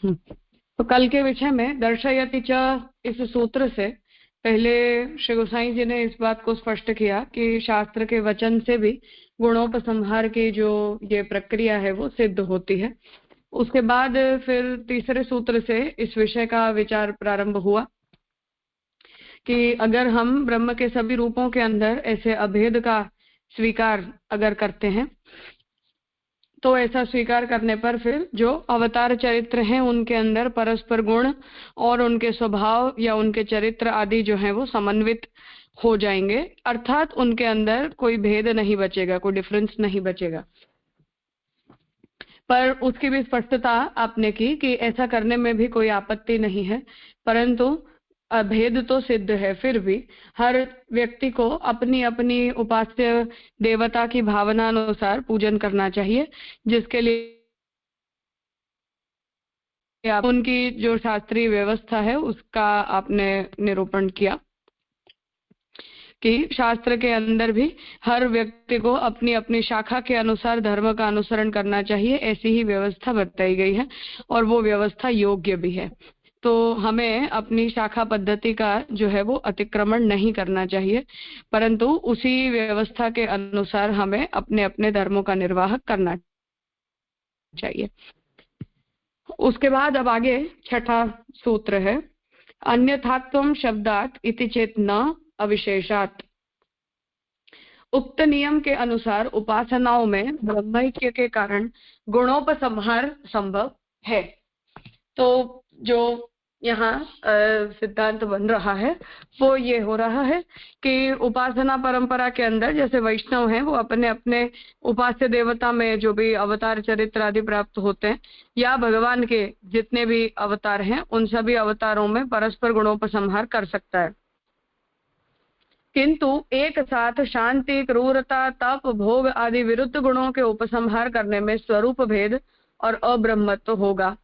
तो कल के विषय में दर्शयति च इस सूत्र से पहले श्री गोसाई जी ने इस बात को स्पष्ट किया कि शास्त्र के वचन से भी गुणोपसंहार की जो ये प्रक्रिया है वो सिद्ध होती है। उसके बाद फिर तीसरे सूत्र से इस विषय का विचार प्रारंभ हुआ कि अगर हम ब्रह्म के सभी रूपों के अंदर ऐसे अभेद का स्वीकार अगर करते हैं तो ऐसा स्वीकार करने पर फिर जो अवतार चरित्र हैं उनके अंदर परस्पर गुण और उनके स्वभाव या उनके चरित्र आदि जो है वो समन्वित हो जाएंगे, अर्थात उनके अंदर कोई भेद नहीं बचेगा, कोई डिफरेंस नहीं बचेगा। पर उसकी भी स्पष्टता आपने की कि ऐसा करने में भी कोई आपत्ति नहीं है, परंतु भेद तो सिद्ध है। फिर भी हर व्यक्ति को अपनी अपनी उपास्य देवता की भावना अनुसार पूजन करना चाहिए, जिसके लिए उनकी जो शास्त्रीय व्यवस्था है उसका आपने निरूपण किया कि शास्त्र के अंदर भी हर व्यक्ति को अपनी अपनी शाखा के अनुसार धर्म का अनुसरण करना चाहिए, ऐसी ही व्यवस्था बताई गई है और वो व्यवस्था योग्य भी है। तो हमें अपनी शाखा पद्धति का जो है वो अतिक्रमण नहीं करना चाहिए, परंतु उसी व्यवस्था के अनुसार हमें अपने अपने धर्मों का निर्वाह करना चाहिए। उसके बाद अब आगे छठा सूत्र है, अन्यथात्वं शब्दात् इति चेत न अविशेषात्। उक्त नियम के अनुसार उपासनाओं में ब्रह्मैक्य के कारण गुणोपसंहार संभव है। तो जो यहाँ सिद्धांत बन रहा है वो ये हो रहा है कि उपासना परंपरा के अंदर जैसे वैष्णव हैं वो अपने अपने उपास्य देवता में जो भी अवतार चरित्र आदि प्राप्त होते हैं या भगवान के जितने भी अवतार हैं उन सभी अवतारों में परस्पर गुणोपसंहार कर सकता है, किंतु एक साथ शांति, क्रूरता, तप, भोग आदि विरुद्ध गुणों के उपसंहार करने में स्वरूप भेद और अब्रह्मत्व होगा।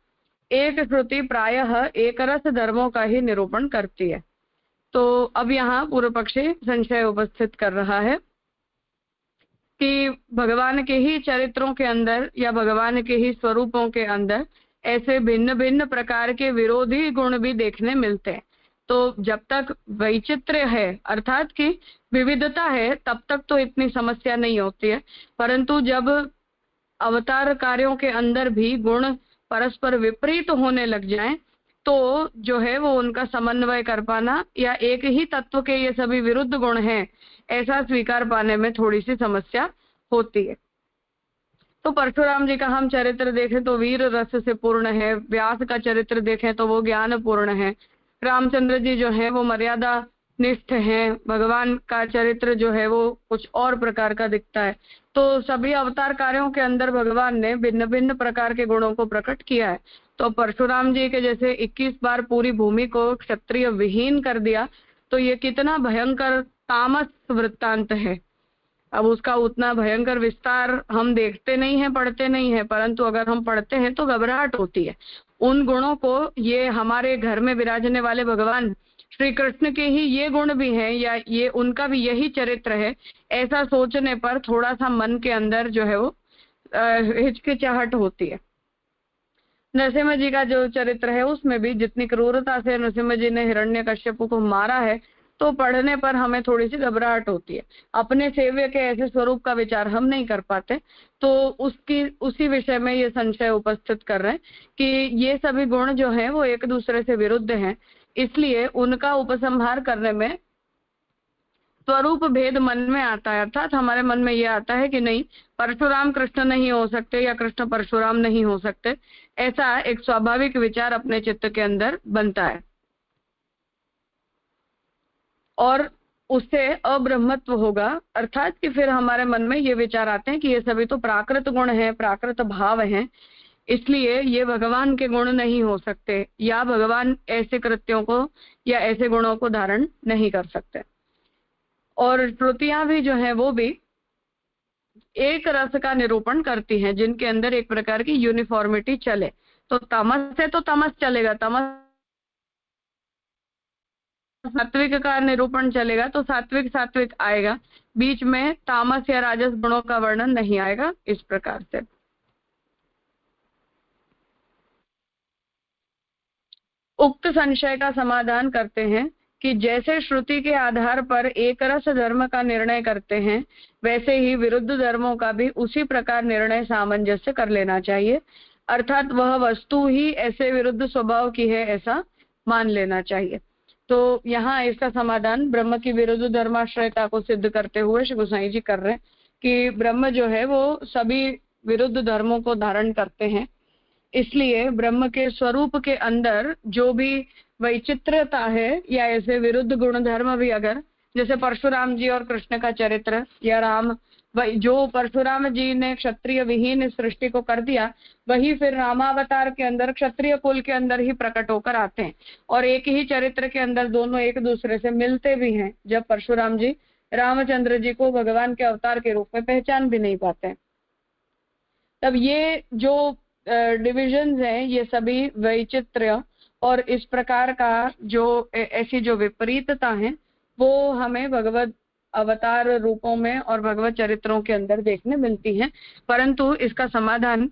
एक श्रुति प्रायः एक रस धर्मों का ही निरूपण करती है। तो अब यहाँ पूर्व पक्षी संशय उपस्थित कर रहा है कि भगवान के ही चरित्रों के अंदर या भगवान के ही स्वरूपों के अंदर ऐसे भिन्न भिन्न प्रकार के विरोधी गुण भी देखने मिलते हैं। तो जब तक वैचित्र्य है अर्थात कि विविधता है तब तक तो इतनी समस्या नहीं होती है, परंतु जब अवतार कार्यों के अंदर भी गुण परस्पर विपरीत होने लग जाएं तो जो है वो उनका समन्वय कर पाना या एक ही तत्व के ये सभी विरुद्ध गुण हैं ऐसा स्वीकार पाने में थोड़ी सी समस्या होती है। तो परशुराम जी का हम चरित्र देखें तो वीर रस से पूर्ण है, व्यास का चरित्र देखें तो वो ज्ञान पूर्ण है, रामचंद्र जी जो है वो मर्यादा निष्ठ हैं, भगवान का चरित्र जो है वो कुछ और प्रकार का दिखता है। तो सभी अवतार कार्यों के अंदर भगवान ने भिन्न भिन्न प्रकार के गुणों को प्रकट किया है। तो परशुराम जी के जैसे 21 बार पूरी भूमि को क्षत्रिय विहीन कर दिया, तो ये कितना भयंकर तामस वृत्तांत है। अब उसका उतना भयंकर विस्तार हम देखते नहीं है, पढ़ते नहीं है, परंतु अगर हम पढ़ते हैं तो घबराहट होती है। उन गुणों को ये हमारे घर में विराजने वाले भगवान श्री कृष्ण के ही ये गुण भी हैं या ये उनका भी यही चरित्र है, ऐसा सोचने पर थोड़ा सा मन के अंदर जो है वो हिचकिचाहट होती है। नरसिम्हा जी का जो चरित्र है उसमें भी जितनी क्रूरता से नरसिम्हा जी ने हिरण्यकश्यप को मारा है तो पढ़ने पर हमें थोड़ी सी घबराहट होती है। अपने सेव्य के ऐसे स्वरूप का विचार हम नहीं कर पाते, तो उसी विषय में ये संशय उपस्थित कर रहे हैं कि ये सभी गुण जो हैं वो एक दूसरे से विरुद्ध हैं, इसलिए उनका उपसंहार करने में स्वरूप भेद मन में आता है, अर्थात हमारे मन में ये आता है कि नहीं परशुराम कृष्ण नहीं हो सकते या कृष्ण परशुराम नहीं हो सकते, ऐसा एक स्वाभाविक विचार अपने चित्त के अंदर बनता है और उससे अब्रह्मत्व होगा, अर्थात कि फिर हमारे मन में ये विचार आते हैं कि ये सभी तो प्राकृत गुण हैं, प्राकृत भाव हैं, इसलिए ये भगवान के गुण नहीं हो सकते या भगवान ऐसे कृत्यों को या ऐसे गुणों को धारण नहीं कर सकते। और श्रुतियां भी जो है वो भी एक रस का निरूपण करती हैं जिनके अंदर एक प्रकार की यूनिफॉर्मिटी चले। तो तमस से तो तमस चलेगा, तमस सात्विक का निरूपण चलेगा तो सात्विक सात्विक आएगा, बीच में तामस या राजस गुणों का वर्णन नहीं आएगा। इस प्रकार से उक्त संशय का समाधान करते हैं कि जैसे श्रुति के आधार पर एक रस धर्म का निर्णय करते हैं, वैसे ही विरुद्ध धर्मों का भी उसी प्रकार निर्णय सामंजस्य कर लेना चाहिए, अर्थात वह वस्तु ही ऐसे विरुद्ध स्वभाव की है ऐसा मान लेना चाहिए। तो यहाँ इसका समाधान ब्रह्म की विरुद्ध धर्माश्रयता को सिद्ध करते हुए श्री गोसाई जी कर रहे हैं कि ब्रह्म जो है वो सभी विरुद्ध धर्मों को धारण करते हैं, इसलिए ब्रह्म के स्वरूप के अंदर जो भी वैचित्रता है या ऐसे विरुद्ध गुण धर्म भी, अगर जैसे परशुराम जी और कृष्ण का चरित्र या राम, जो परशुराम जी ने क्षत्रिय विहीन सृष्टि को कर दिया, वही फिर रामावतार के अंदर क्षत्रिय कुल के अंदर ही प्रकट होकर आते हैं और एक ही चरित्र के अंदर दोनों एक दूसरे से मिलते भी हैं। जब परशुराम जी रामचंद्र जी को भगवान के अवतार के रूप में पहचान भी नहीं पाते, तब ये जो डिविजन्स हैं ये सभी वैचित्र्य और इस प्रकार का जो ऐसी जो विपरीतता है वो हमें भगवत अवतार रूपों में और भगवत चरित्रों के अंदर देखने मिलती हैं। परंतु इसका समाधान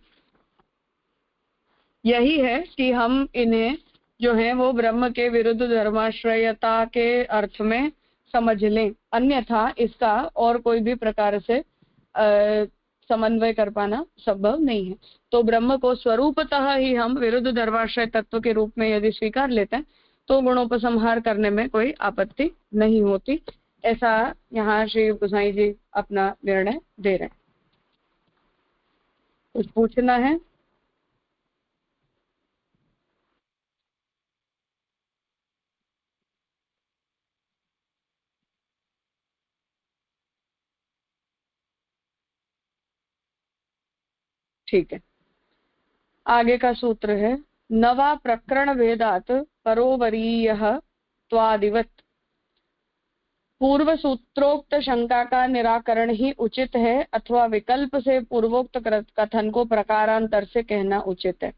यही है कि हम इन्हें जो है वो ब्रह्म के विरुद्ध धर्माश्रयता के अर्थ में समझ लें, अन्यथा इसका और कोई भी प्रकार से समन्वय कर पाना संभव नहीं है। तो ब्रह्म को स्वरूपतः ही हम विरुद्ध धर्माश्रय तत्व के रूप में यदि स्वीकार लेते हैं तो गुणोपसंहार करने में कोई आपत्ति नहीं होती, ऐसा यहाँ श्री गोसाई जी अपना निर्णय दे रहे हैं। कुछ पूछना है? ठीक है, आगे का सूत्र है नवा प्रकरण वेदात परोवरीयः त्वादिवत। पूर्व सूत्रोक्त शंका का निराकरण ही उचित है अथवा विकल्प से पूर्वोक्त कथन को प्रकारांतर से कहना उचित है।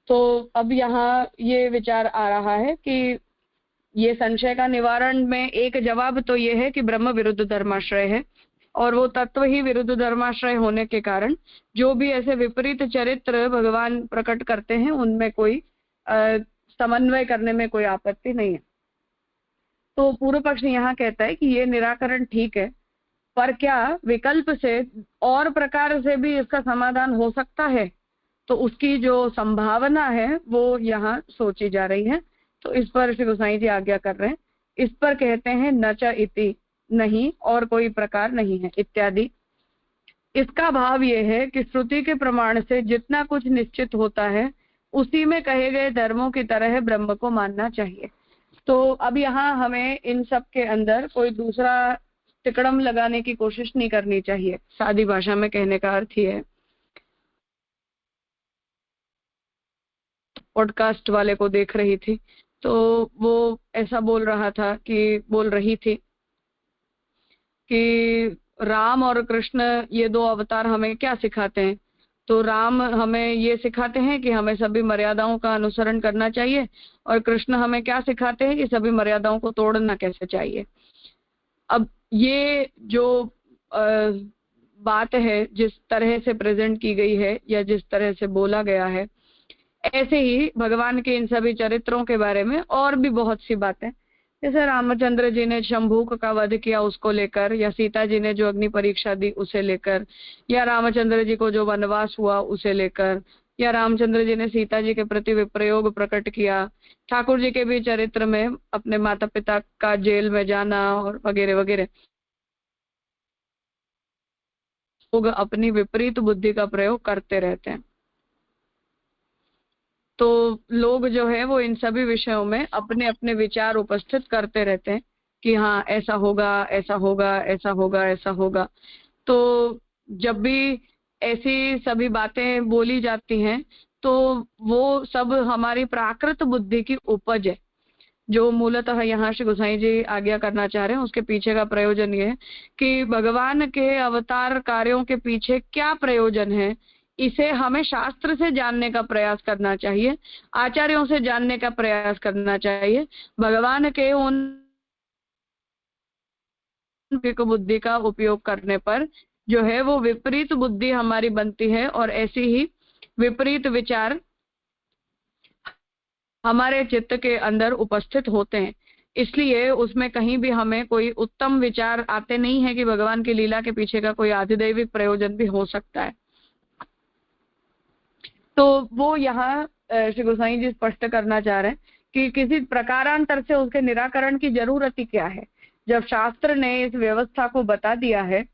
तो अब यहाँ ये विचार आ रहा है कि ये संशय का निवारण में एक जवाब तो ये है कि ब्रह्म विरुद्ध धर्माश्रय है और वो तत्व ही विरुद्ध धर्माश्रय होने के कारण जो भी ऐसे विपरीत चरित्र भगवान प्रकट करते हैं उनमें कोई समन्वय करने में कोई आपत्ति नहीं है। तो पूर्व पक्ष यहाँ कहता है कि ये निराकरण ठीक है, पर क्या विकल्प से और प्रकार से भी इसका समाधान हो सकता है? तो उसकी जो संभावना है वो यहाँ सोची जा रही है। तो इस पर श्री गोसाई जी आज्ञा कर रहे हैं। इस पर कहते हैं न च इति, नहीं और कोई प्रकार नहीं है इत्यादि। इसका भाव ये है कि श्रुति के प्रमाण से जितना कुछ निश्चित होता है उसी में कहे गए धर्मों की तरह ब्रह्म को मानना चाहिए। तो अब यहाँ हमें इन सब के अंदर कोई दूसरा तिकड़म लगाने की कोशिश नहीं करनी चाहिए। सादी भाषा में कहने का अर्थ ही है, पॉडकास्ट वाले को देख रही थी तो वो ऐसा बोल रही थी कि राम और कृष्ण ये दो अवतार हमें क्या सिखाते हैं? तो राम हमें ये सिखाते हैं कि हमें सभी मर्यादाओं का अनुसरण करना चाहिए और कृष्ण हमें क्या सिखाते हैं कि सभी मर्यादाओं को तोड़ना कैसे चाहिए। अब ये जो बात है जिस तरह से प्रेजेंट की गई है या जिस तरह से बोला गया है, ऐसे ही भगवान के इन सभी चरित्रों के बारे में और भी बहुत सी बातें, जैसे रामचंद्र जी ने शंभूक का वध किया उसको लेकर, या सीता जी ने जो अग्नि परीक्षा दी उसे लेकर, या रामचंद्र जी को जो वनवास हुआ उसे लेकर, या रामचंद्र जी ने सीता जी के प्रति विप्रयोग प्रकट किया, ठाकुर जी के भी चरित्र में अपने माता पिता का जेल में जाना और वगैरह वगैरह। लोग अपनी विपरीत बुद्धि का प्रयोग करते रहते हैं। तो लोग जो है वो इन सभी विषयों में अपने अपने विचार उपस्थित करते रहते हैं कि हाँ ऐसा होगा, ऐसा होगा, ऐसा होगा, ऐसा होगा। तो जब भी ऐसी सभी बातें बोली जाती हैं तो वो सब हमारी प्राकृत बुद्धि की उपज है। जो मूलतः यहाँ श्री गोसाई जी आज्ञा करना चाह रहे हैं उसके पीछे का प्रयोजन ये है कि भगवान के अवतार कार्यों के पीछे क्या प्रयोजन है, इसे हमें शास्त्र से जानने का प्रयास करना चाहिए, आचार्यों से जानने का प्रयास करना चाहिए। भगवान के उन बुद्धि का उपयोग करने पर जो है वो विपरीत बुद्धि हमारी बनती है और ऐसी ही विपरीत विचार हमारे चित्त के अंदर उपस्थित होते हैं। इसलिए उसमें कहीं भी हमें कोई उत्तम विचार आते नहीं है कि भगवान की लीला के पीछे का कोई आधिदैविक प्रयोजन भी हो सकता है। तो वो यहाँ श्री गोसाई जी स्पष्ट करना चाह रहे हैं कि किसी प्रकारांतर से उसके निराकरण की जरूरत ही क्या है, जब शास्त्र ने इस व्यवस्था को बता दिया है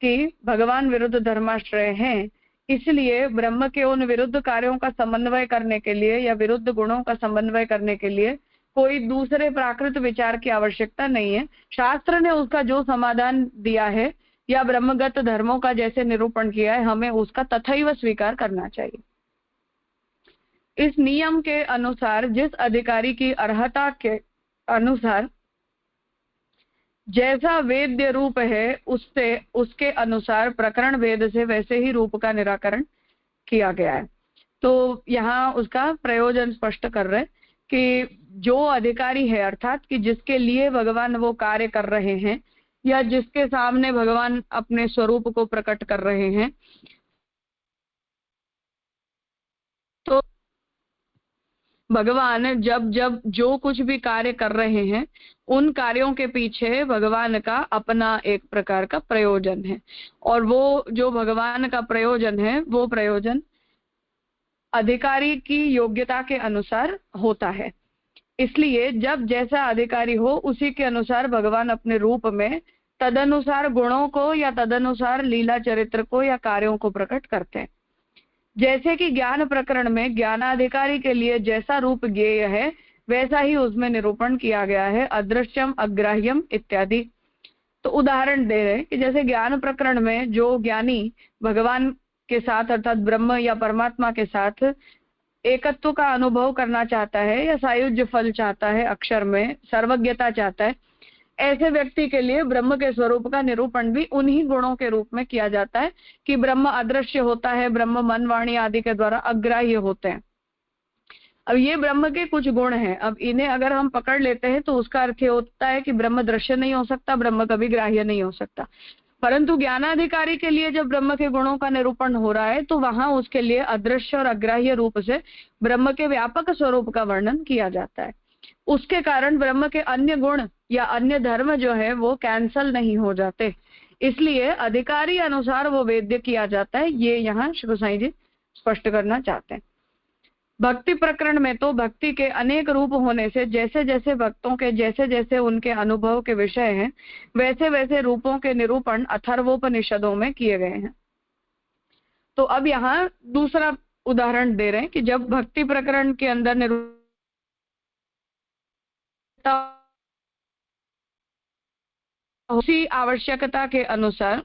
कि भगवान विरुद्ध धर्माश्रय हैं, इसलिए ब्रह्म के उन विरुद्ध कार्यों का समन्वय करने के लिए या विरुद्ध गुणों का समन्वय करने के लिए कोई दूसरे प्राकृत विचार की आवश्यकता नहीं है। शास्त्र ने उसका जो समाधान दिया है या ब्रह्मगत धर्मों का जैसे निरूपण किया है, हमें उसका तथैव स्वीकार करना चाहिए। इस नियम के अनुसार जिस अधिकारी की अर्हता के अनुसार जैसा वेद्य रूप है, उससे उसके अनुसार प्रकरण वेद से वैसे ही रूप का निराकरण किया गया है। तो यहाँ उसका प्रयोजन स्पष्ट कर रहे कि जो अधिकारी है, अर्थात कि जिसके लिए भगवान वो कार्य कर रहे हैं या जिसके सामने भगवान अपने स्वरूप को प्रकट कर रहे हैं, तो भगवान जब जब जो कुछ भी कार्य कर रहे हैं, उन कार्यों के पीछे भगवान का अपना एक प्रकार का प्रयोजन है, और वो जो भगवान का प्रयोजन है, वो प्रयोजन अधिकारी की योग्यता के अनुसार होता है। इसलिए जब जैसा अधिकारी हो, उसी के अनुसार भगवान अपने रूप में तदनुसार गुणों को या तदनुसार लीला चरित्र को या कार्यों को प्रकट करते हैं। जैसे कि ज्ञान प्रकरण में ज्ञानाधिकारी के लिए जैसा रूप ज्ञेय है, वैसा ही उसमें निरूपण किया गया है, अदृश्यम अग्राह्यम इत्यादि। तो उदाहरण दे रहे हैं कि जैसे ज्ञान प्रकरण में जो ज्ञानी भगवान के साथ अर्थात ब्रह्म या परमात्मा के साथ एकत्व का अनुभव करना चाहता है या सायुज्य फल चाहता है, अक्षर में सर्वज्ञता चाहता है, ऐसे व्यक्ति के लिए ब्रह्म के स्वरूप का निरूपण भी उन्हीं गुणों के रूप में किया जाता है कि ब्रह्म अदृश्य होता है, ब्रह्म मन वाणी आदि के द्वारा अग्राह्य होते हैं। अब ये ब्रह्म के कुछ गुण हैं, अब इन्हें अगर हम पकड़ लेते हैं तो उसका अर्थ ये होता है कि ब्रह्म दृश्य नहीं हो सकता, ब्रह्म कभी ग्राह्य नहीं हो सकता। परंतु ज्ञानाधिकारी के लिए जब ब्रह्म के गुणों का निरूपण हो रहा है, तो वहां उसके लिए अदृश्य और अग्राह्य रूप से ब्रह्म के व्यापक स्वरूप का वर्णन किया जाता है। उसके कारण ब्रह्म के अन्य गुण या अन्य धर्म जो है वो कैंसल नहीं हो जाते, इसलिए अधिकारी अनुसार वो वेद्य किया जाता है। ये यहाँ श्री गोसाई जी स्पष्ट करना चाहते हैं। भक्ति प्रकरण में तो भक्ति के अनेक रूप होने से जैसे जैसे भक्तों के जैसे जैसे उनके अनुभव के विषय हैं, वैसे वैसे रूपों के निरूपण अथर्वोपनिषदों में किए गए हैं। तो अब यहाँ दूसरा उदाहरण दे रहे हैं कि जब भक्ति प्रकरण के अंदर उसी आवश्यकता के अनुसार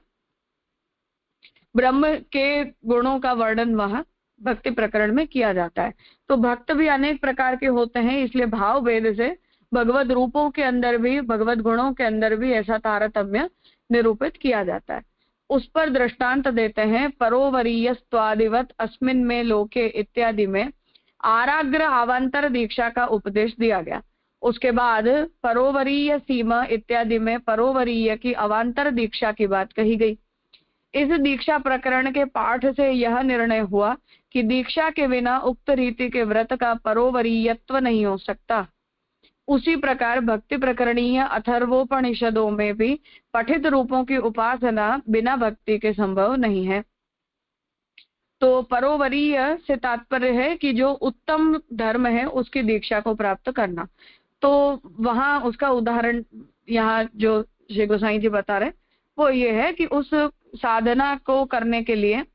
ब्रह्म के गुणों का वर्णन वहां भक्ति प्रकरण में किया जाता है। तो भक्त भी अनेक प्रकार के होते हैं, इसलिए भाव भेद से भगवत रूपों के अंदर भी भगवत गुणों के अंदर भी ऐसा तारतम्य निरूपित किया जाता है। उस पर दृष्टांत देते हैं, परोवरीयस्त्वादिवत अस्मिन् में लोके इत्यादि में आराग्र अवान्तर दीक्षा का उपदेश दिया गया। उसके बाद परोवरीय सीमा इत्यादि में परोवरीय की अवान्तर दीक्षा की बात कही गई। इस दीक्षा प्रकरण के पाठ से यह निर्णय हुआ कि दीक्षा के बिना उक्त रीति के व्रत का परोवरीयत्व नहीं हो सकता। उसी प्रकार भक्ति प्रकरणीय अथर्वोपनिषदों में भी पठित रूपों की उपासना बिना भक्ति के संभव नहीं है। तो परोवरीय से तात्पर्य है कि जो उत्तम धर्म है उसकी दीक्षा को प्राप्त करना। तो वहां उसका उदाहरण यहाँ जो श्री गोसाई जी बता रहे वो ये है कि उस साधना को करने के लिए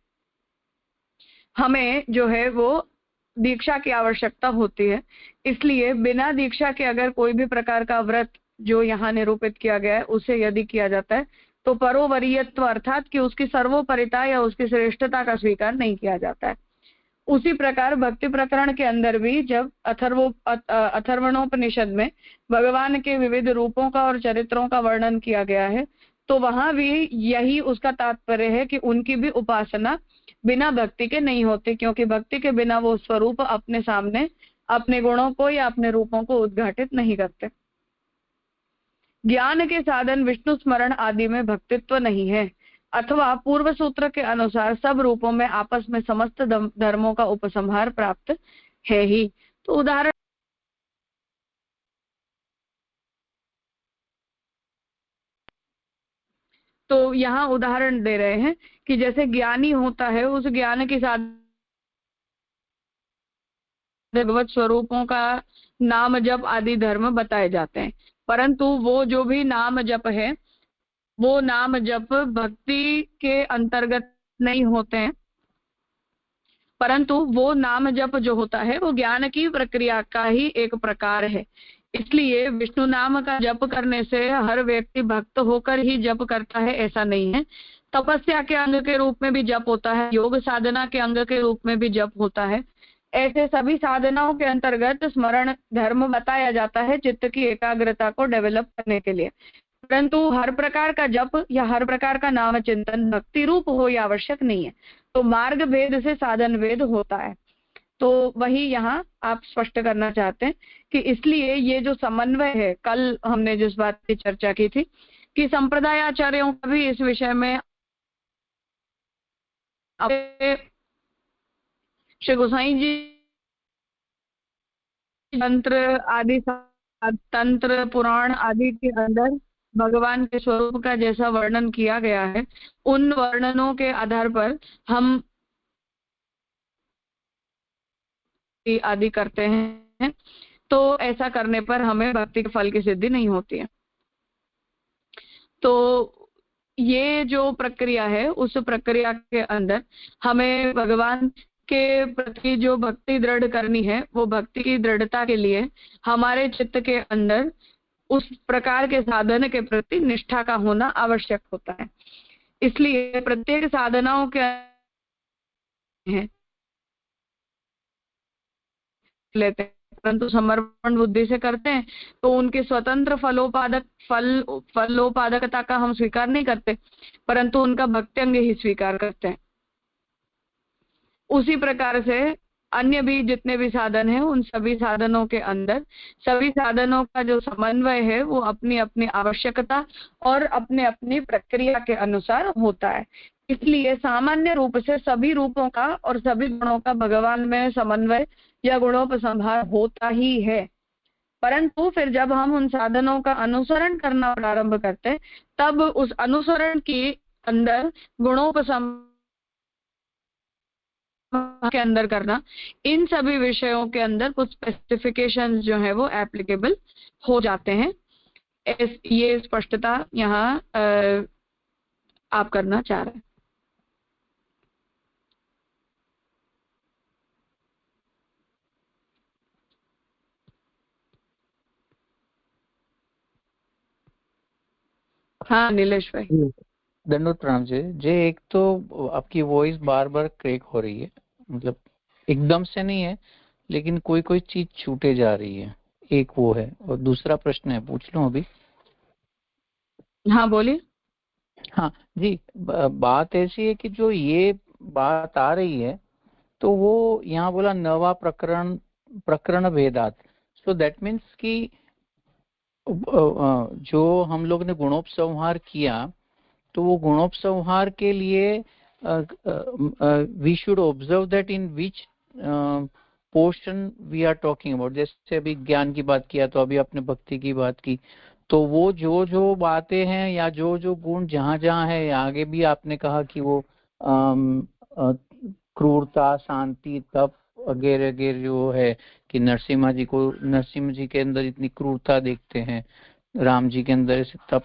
हमें जो है वो दीक्षा की आवश्यकता होती है। इसलिए बिना दीक्षा के अगर कोई भी प्रकार का व्रत जो यहाँ निरूपित किया गया है उसे यदि किया जाता है तो परोवरीयत्व अर्थात कि उसकी सर्वोपरिता या उसकी श्रेष्ठता का स्वीकार नहीं किया जाता है। उसी प्रकार भक्ति प्रकरण के अंदर भी जब अथर्वणोपनिषद में भगवान के विविध रूपों का और चरित्रों का वर्णन किया गया है, तो वहां भी यही उसका तात्पर्य है कि उनकी भी उपासना बिना भक्ति के नहीं होती, क्योंकि भक्ति के बिना वो स्वरूप अपने सामने अपने गुणों को या अपने रूपों को उद्घाटित नहीं करते। ज्ञान के साधन विष्णु स्मरण आदि में भक्तित्व नहीं है, अथवा पूर्व सूत्र के अनुसार सब रूपों में आपस में समस्त धर्मों का उपसंहार प्राप्त है ही। तो उदाहरण तो यहाँ उदाहरण दे रहे हैं कि जैसे ज्ञानी होता है, उस ज्ञान के साथ भगवत स्वरूपों का नाम जप आदि धर्म बताए जाते हैं। परंतु वो जो भी नाम जप है, वो नाम जप भक्ति के अंतर्गत नहीं होते हैं, परंतु वो नाम जप जो होता है वो ज्ञान की प्रक्रिया का ही एक प्रकार है। इसलिए विष्णु नाम का जप करने से हर व्यक्ति भक्त होकर ही जप करता है, ऐसा नहीं है। तपस्या के अंग के रूप में भी जप होता है, योग साधना के अंग के रूप में भी जप होता है। ऐसे सभी साधनाओं के अंतर्गत स्मरण धर्म बताया जाता है चित्त की एकाग्रता को डेवलप करने के लिए। परंतु हर प्रकार का जप या हर प्रकार का नाम चिंतन भक्ति रूप हो या आवश्यक नहीं है। तो मार्ग भेद से साधन भेद होता है। तो वही यहाँ आप स्पष्ट करना चाहते हैं कि इसलिए ये जो समन्वय है, कल हमने जिस बात की चर्चा की थी कि संप्रदायाचार्यों का भी इस विषय में श्री गोसाई जी तंत्र पुराण आदि के अंदर भगवान के स्वरूप का जैसा वर्णन किया गया है, उन वर्णनों के आधार पर हम आदि करते हैं। तो ऐसा करने पर हमें भक्ति के फल की सिद्धि नहीं होती है। तो ये जो प्रक्रिया है, उस प्रक्रिया के अंदर हमें भगवान के प्रति जो भक्ति दृढ़ करनी है, वो भक्ति की दृढ़ता के लिए हमारे चित्त के अंदर उस प्रकार के साधन के प्रति निष्ठा का होना आवश्यक होता है। इसलिए प्रत्येक साधनाओं के हैं लेते हैं, परंतु समर्पण बुद्धि से करते हैं तो उनके स्वतंत्र फलोपादकता का हम स्वीकार नहीं करते, परंतु उनका भक्ति अंग ही स्वीकार करते हैं। उसी प्रकार से अन्य भी जितने भी साधन हैं, उन सभी साधनों के अंदर सभी साधनों का जो समन्वय है वो अपनी अपनी आवश्यकता और अपने अपनी प्रक्रिया के अनुसार होता है। इसलिए सामान्य रूप से सभी रूपों का और सभी गुणों का भगवान में समन्वय या गुणोपसंहार होता ही है। परंतु फिर जब हम उन साधनों का अनुसरण करना प्रारंभ करते हैं, तब उस अनुसरण के अंदर गुणोपसंहार के अंदर करना, इन सभी विषयों के अंदर कुछ स्पेसिफिकेशंस जो है वो एप्लीकेबल हो जाते हैं। ये स्पष्टता यहाँ आप करना चाह रहे हैं। हाँ नीलेश भाई। दंडोत प्रणाम जी। एक तो आपकी वॉइस बार बार क्रैक हो रही है, मतलब एकदम से नहीं है, लेकिन कोई कोई चीज छूटे जा रही है, एक वो है। और दूसरा प्रश्न है, पूछ लूं अभी? हाँ बोलिए। हाँ जी, बात ऐसी है कि जो ये बात आ रही है, तो वो यहाँ बोला नवा प्रकरण प्रकरण भेदात। सो दैट मीन्स कि जो हम लोग ने गुणोपसंहार किया, तो वो गुणोपसंहार के लिए we should observe that in which portion we are talking about. जैसे अभी ज्ञान की बात किया, तो अभी आपने भक्ति की बात की, तो वो जो जो बातें हैं या जो जो गुण जहाँ जहाँ है, आगे भी आपने कहा कि वो क्रूरता, शांति, तप वगैरह वगैरह जो है, कि नरसिम्हा जी के अंदर इतनी क्रूरता देखते हैं, राम जी के अंदर से तप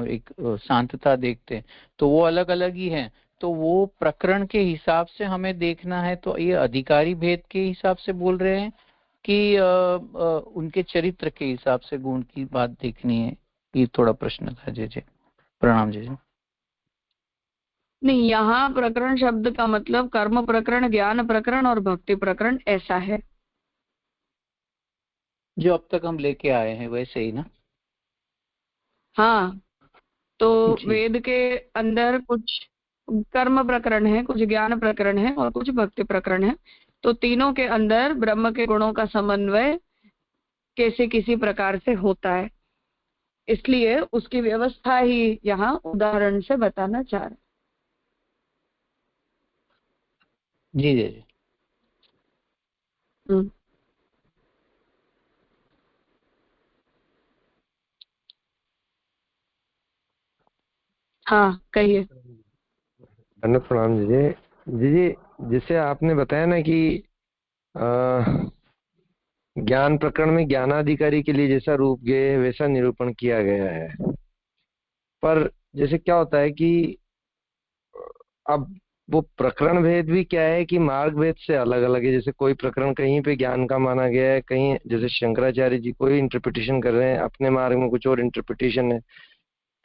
एक शांतता देखते हैं, तो वो अलग अलग ही है। तो वो प्रकरण के हिसाब से हमें देखना है। तो ये अधिकारी भेद के हिसाब से बोल रहे हैं कि उनके चरित्र के हिसाब से गुण की बात देखनी है? ये थोड़ा प्रश्न था। जी जी, प्रणाम जी जी। नहीं, यहाँ प्रकरण शब्द का मतलब कर्म प्रकरण, ज्ञान प्रकरण और भक्ति प्रकरण ऐसा है। जो अब तक हम लेके आए हैं वैसे ही ना? हाँ, तो जी वेद के अंदर कुछ कर्म प्रकरण है, कुछ ज्ञान प्रकरण है और कुछ भक्ति प्रकरण है। तो तीनों के अंदर ब्रह्म के गुणों का समन्वय कैसे किसी प्रकार से होता है, इसलिए उसकी व्यवस्था ही यहाँ उदाहरण से बताना चाह रहे। जी जी जी। हम्म। हाँ कहिए। धन्यवाद, प्रणाम जी जी। जैसे आपने बताया ना कि अ, ज्ञान प्रकरण में ज्ञानाधिकारी के लिए जैसा रूप गेय वैसा निरूपण किया गया है, पर जैसे क्या होता है कि अब वो प्रकरण भेद भी क्या है कि मार्ग भेद से अलग अलग है। जैसे कोई प्रकरण कहीं पे ज्ञान का माना गया है, कहीं जैसे शंकराचार्य जी कोई इंटरप्रिटेशन कर रहे हैं, अपने मार्ग में कुछ और इंटरप्रिटेशन है।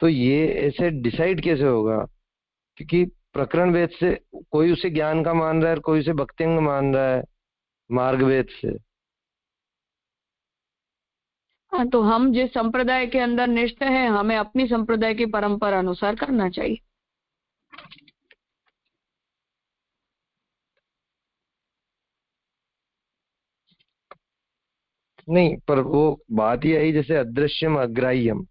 तो ये ऐसे डिसाइड कैसे होगा? क्योंकि प्रकरण भेद से कोई उसे ज्ञान का मान रहा है और कोई उसे भक्तिंग मान रहा है, मार्ग भेद से। हाँ, तो हम जिस संप्रदाय के अंदर निष्ठ हैं, हमें अपनी संप्रदाय की परंपरा अनुसार करना चाहिए। नहीं, पर वो बात ही आई जैसे अदृश्यम अग्राह्यम।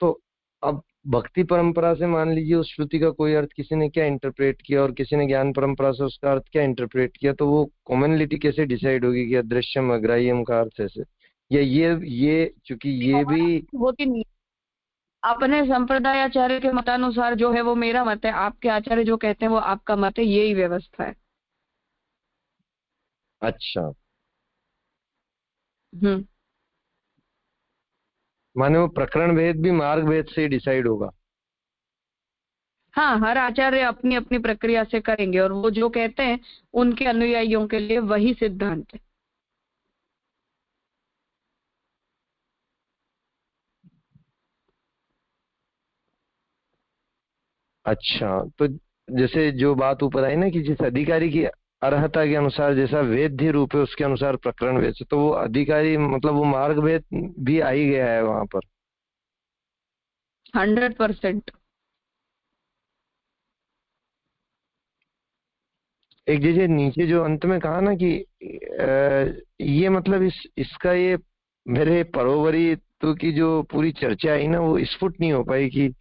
तो अब भक्ति परंपरा से मान लीजिए उस श्रुति का कोई अर्थ किसी ने क्या इंटरप्रेट किया और किसी ने ज्ञान परंपरा से उसका अर्थ क्या इंटरप्रेट किया, तो वो कॉमनलिटी कैसे डिसाइड होगी कि अदृश्यम अग्राह्यम का अर्थ ऐसे? या ये चूंकि ये भी। होती नहीं। अपने संप्रदाय आचार्य के मतानुसार जो है वो मेरा मत है, आपके आचार्य जो कहते हैं वो आपका मत है, यही व्यवस्था है। अच्छा, हम्म। माने वो प्रकरण भेद भी मार्ग भेद से ही डिसाइड होगा। हाँ, हर आचार्य अपनी अपनी प्रक्रिया से करेंगे और वो जो कहते हैं उनके अनुयायियों के लिए वही सिद्धांत है। अच्छा, तो जैसे जो बात ऊपर आई ना कि जिस अधिकारी की अर्हता के अनुसार जैसा वेद्य रूप है उसके अनुसार प्रकरण वेद से, तो वो अधिकारी मतलब वो मार्ग भेद भी आ ही गया है वहां पर। 100%। एक जैसे नीचे जो अंत में कहा ना कि ये मतलब इसका ये मेरे परोवरीत्व की जो पूरी चर्चा आई ना वो स्फुट नहीं हो पाई कि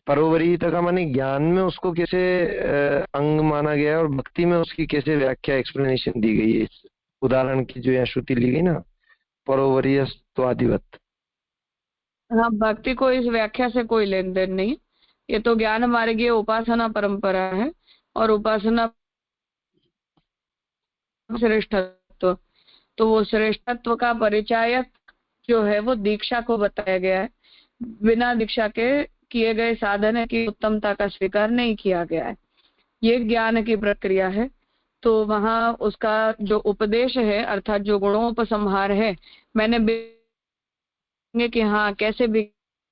परोवरीयता का माने ज्ञान में उसको कैसे अंग माना गया है और भक्ति में उसकी कैसे व्याख्या एक्सप्लेनेशन दी गई है। इस उदाहरण की जो यहाँ श्रुति ली गई ना, परोवरीयस्त्वादिवत। हाँ, भक्ति को इस व्याख्या से कोई लेन देन नहीं। ये तो ज्ञान मार्गीय उपासना परंपरा है और उपासना श्रेष्ठत्व। तो वो श्रेष्ठत्व का परिचायक जो है वो दीक्षा को बताया गया है। बिना दीक्षा के किए गए साधन की उत्तमता का स्वीकार नहीं किया गया है। ये ज्ञान की प्रक्रिया है। तो वहाँ उसका जो उपदेश है अर्थात जो गुणोपसंहार है, मैंने कि हाँ कैसे भी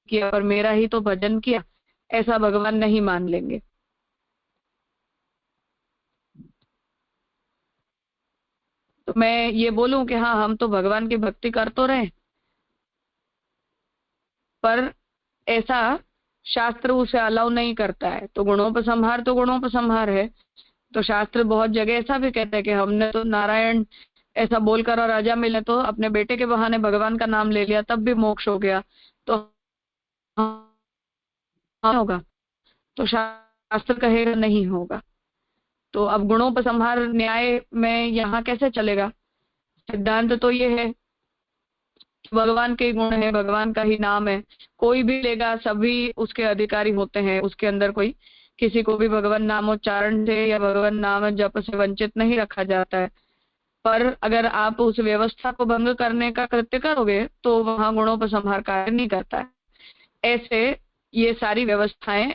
किया पर मेरा ही तो भजन किया, ऐसा भगवान नहीं मान लेंगे। तो मैं ये बोलूं कि हाँ हम तो भगवान की भक्ति कर तो रहे, पर ऐसा शास्त्र उसे अलाउ नहीं करता है। तो गुणोपसंहार है। तो शास्त्र बहुत जगह ऐसा भी कहता है कि हमने तो नारायण ऐसा बोलकर और राजा मिले तो अपने बेटे के बहाने भगवान का नाम ले लिया तब भी मोक्ष हो गया। तो हाँ होगा, तो शास्त्र कहेगा नहीं होगा। तो अब गुणोपसंहार न्याय में यहाँ कैसे चलेगा? सिद्धांत तो ये है कि भगवान के गुण है, भगवान का ही नाम है, कोई भी लेगा सभी उसके अधिकारी होते हैं। उसके अंदर कोई किसी को भी भगवान नामोच्चारण से या भगवान नाम जप से वंचित नहीं रखा जाता है। पर अगर आप उस व्यवस्था को भंग करने का कृत्य करोगे तो वहां गुणोपसंहार कार्य नहीं करता है। ऐसे ये सारी व्यवस्थाएं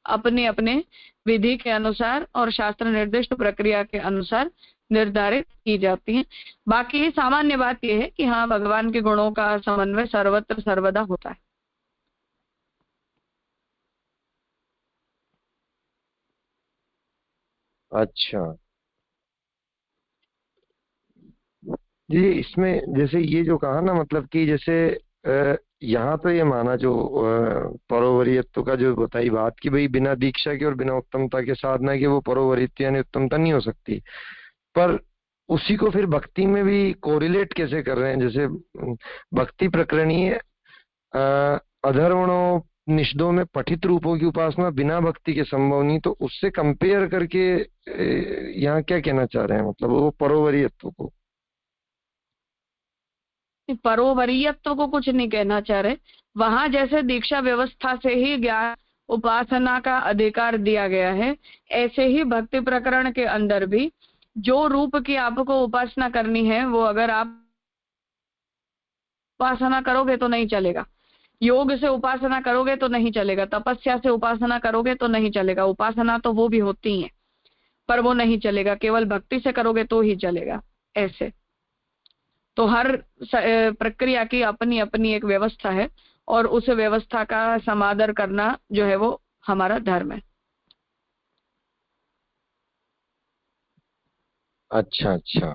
अपने अपने विधि के अनुसार और शास्त्र निर्दिष्ट प्रक्रिया के अनुसार निर्धारित की जाती हैं। बाकी सामान्य बात यह है कि हाँ भगवान के गुणों का समन्वय सर्वत्र सर्वदा होता है। अच्छा जी, इसमें जैसे ये जो कहा ना मतलब कि जैसे यहाँ तो ये माना जो परोवरीयत्व का जो बताई बात कि भाई बिना दीक्षा के और बिना उत्तमता के साधना के वो परोवरीत्व यानी उत्तमता नहीं हो सकती। पर उसी को फिर भक्ति में भी कोरिलेट कैसे कर रहे हैं? जैसे भक्ति प्रकरणीय अधर्वणों निषदों में पठित रूपों की उपासना बिना भक्ति के संभव नहीं, तो उससे कंपेयर करके यहाँ क्या कहना चाह रहे हैं मतलब वो परोवरीयत्व को? परोवरीयत्व को कुछ नहीं कहना चाह रहे। वहां जैसे दीक्षा व्यवस्था से ही ज्ञान उपासना का अधिकार दिया गया है, ऐसे ही भक्ति प्रकरण के अंदर भी जो रूप की आपको उपासना करनी है वो अगर आप उपासना करोगे तो नहीं चलेगा, योग से उपासना करोगे तो नहीं चलेगा, तपस्या से उपासना करोगे तो नहीं चलेगा। उपासना तो वो भी होती है पर वो नहीं चलेगा, केवल भक्ति से करोगे तो ही चलेगा। ऐसे तो हर प्रक्रिया की अपनी अपनी एक व्यवस्था है और उस व्यवस्था का समादर करना जो है वो हमारा धर्म है। अच्छा अच्छा।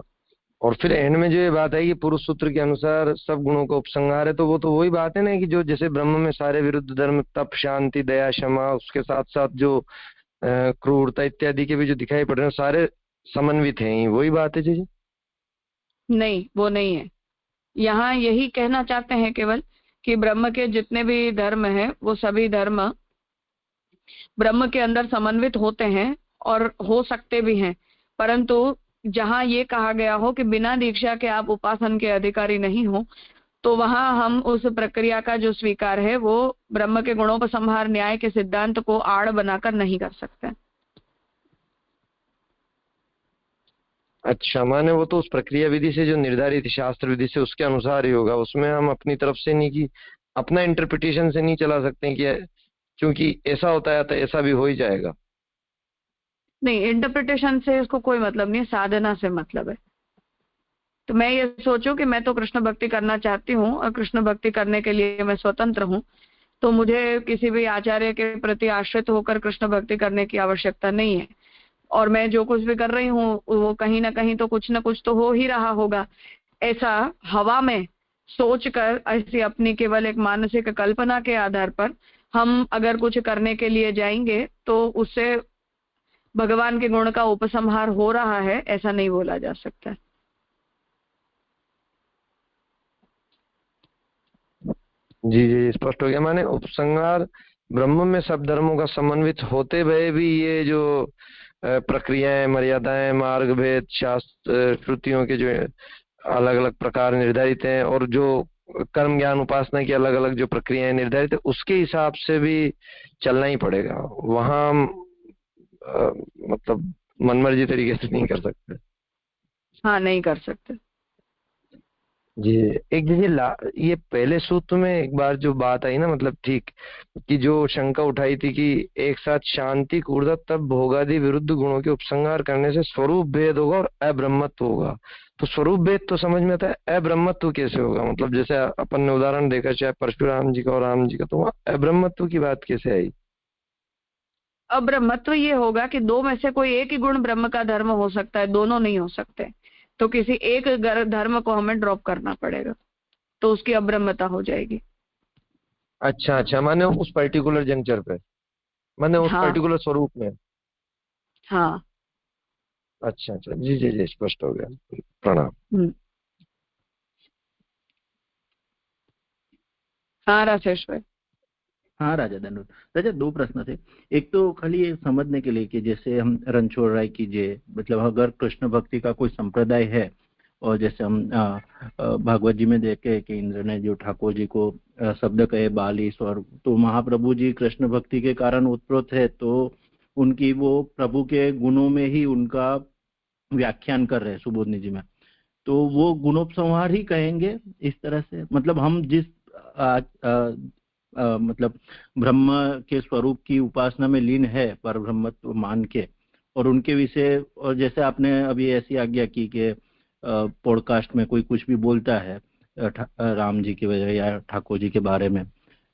और फिर एंड में जो ये बात है कि पुरुष सूत्र के अनुसार सब गुणों का उपसंहार है, तो वो तो वही बात है ना कि जो जैसे ब्रह्म में सारे विरुद्ध धर्म तप शांति दया क्षमा, उसके साथ साथ जो क्रूरता इत्यादि के भी जो दिखाई पड़ रहे हैं सारे समन्वित हैं, वही बात है जी। नहीं, वो नहीं है। यहाँ यही कहना चाहते हैं केवल कि ब्रह्म के जितने भी धर्म हैं वो सभी धर्म ब्रह्म के अंदर समन्वित होते हैं और हो सकते भी हैं, परंतु जहाँ ये कहा गया हो कि बिना दीक्षा के आप उपासन के अधिकारी नहीं हो, तो वहां हम उस प्रक्रिया का जो स्वीकार है वो ब्रह्म के गुणोपसंहार न्याय के सिद्धांत को आड़ बनाकर नहीं कर सकते। अच्छा, माने वो तो उस प्रक्रिया विधि से जो निर्धारित शास्त्र विधि से उसके अनुसार ही होगा, उसमें हम अपनी तरफ से नहीं कि अपना इंटरप्रिटेशन से नहीं चला सकते हैं कि क्योंकि ऐसा होता है तो ऐसा भी हो ही जाएगा। नहीं, इंटरप्रिटेशन से इसको कोई मतलब नहीं है, साधना से मतलब है। तो मैं ये सोचूं कि मैं तो कृष्ण भक्ति करना चाहती हूँ और कृष्ण भक्ति करने के लिए मैं स्वतंत्र हूँ, तो मुझे किसी भी आचार्य के प्रति आश्रित होकर कृष्ण भक्ति करने की आवश्यकता नहीं है, और मैं जो कुछ भी कर रही हूँ वो कहीं ना कहीं तो कुछ ना कुछ तो हो ही रहा होगा। ऐसा हवा में सोचकर, ऐसी अपनी केवल एक मानसिक कल्पना के आधार पर हम अगर कुछ करने के लिए जाएंगे तो उससे भगवान के गुण का उपसंहार हो रहा है, ऐसा नहीं बोला जा सकता। जी जी, स्पष्ट हो गया। माने उपसंहार ब्रह्म में सब धर्मों का समन्वित होते हुए भी ये जो प्रक्रियाएं मर्यादाएं मार्ग भेद शास्त्र श्रुतियों के जो अलग अलग प्रकार निर्धारित हैं और जो कर्म ज्ञान उपासना की अलग अलग जो प्रक्रियाएं निर्धारित है उसके हिसाब से भी चलना ही पड़ेगा। वहां मतलब मनमर्जी तरीके से नहीं कर सकते। हाँ, नहीं कर सकते। जी, एक ये पहले सूत्र में एक बार जो बात आई ना, मतलब ठीक कि जो शंका उठाई थी कि एक साथ शांति क्रूरता तब भोगादि विरुद्ध गुणों के उपसंहार करने से स्वरूप भेद होगा और अब्रह्मत्व होगा। तो स्वरूप भेद तो समझ में आता है, अब्रह्मत्व कैसे होगा? मतलब जैसे अपन ने उदाहरण देखा चाहे परशुराम जी का और राम जी का, तो वहाँ अब्रह्मत्व की बात कैसे आई? अब्रह्मत्व ये होगा कि दो में से कोई एक ही गुण ब्रह्म का धर्म हो सकता है, दोनों नहीं हो सकते, तो किसी एक धर्म को हमें ड्रॉप करना पड़ेगा, तो उसकी अब्रह्मता हो जाएगी। अच्छा अच्छा, माने उस पर्टिकुलर जंक्चर पे, माने उस हाँ पर्टिकुलर स्वरूप में। हाँ। अच्छा अच्छा, जी जी जी, स्पष्ट हो गया। प्रणाम। हाँ राजेश भाई। हाँ राजा धन्यवाद। राजा दो प्रश्न थे। एक तो खाली ये समझने के लिए कि जैसे हम रणछोड़ राय कीजिए, मतलब अगर कृष्ण भक्ति का कोई संप्रदाय है और जैसे हम भागवत जी में देखे कि इंद्र ने जो ठाकुर जी को शब्द कहे बालिश, और तो महाप्रभु जी कृष्ण भक्ति के कारण उत्प्रोत है, तो उनकी वो प्रभु के गुणों में ही उनका व्याख्यान कर रहे हैं सुबोधनी जी में, तो वो गुणोपसंहार ही कहेंगे इस तरह से। मतलब हम जिस मतलब ब्रह्म के स्वरूप की उपासना में लीन है पर ब्रह्मत्व मान के, और उनके विषय, और जैसे आपने अभी ऐसी आज्ञा की कि पॉडकास्ट में कोई कुछ भी बोलता है राम जी के वजह या ठाकुर जी के बारे में,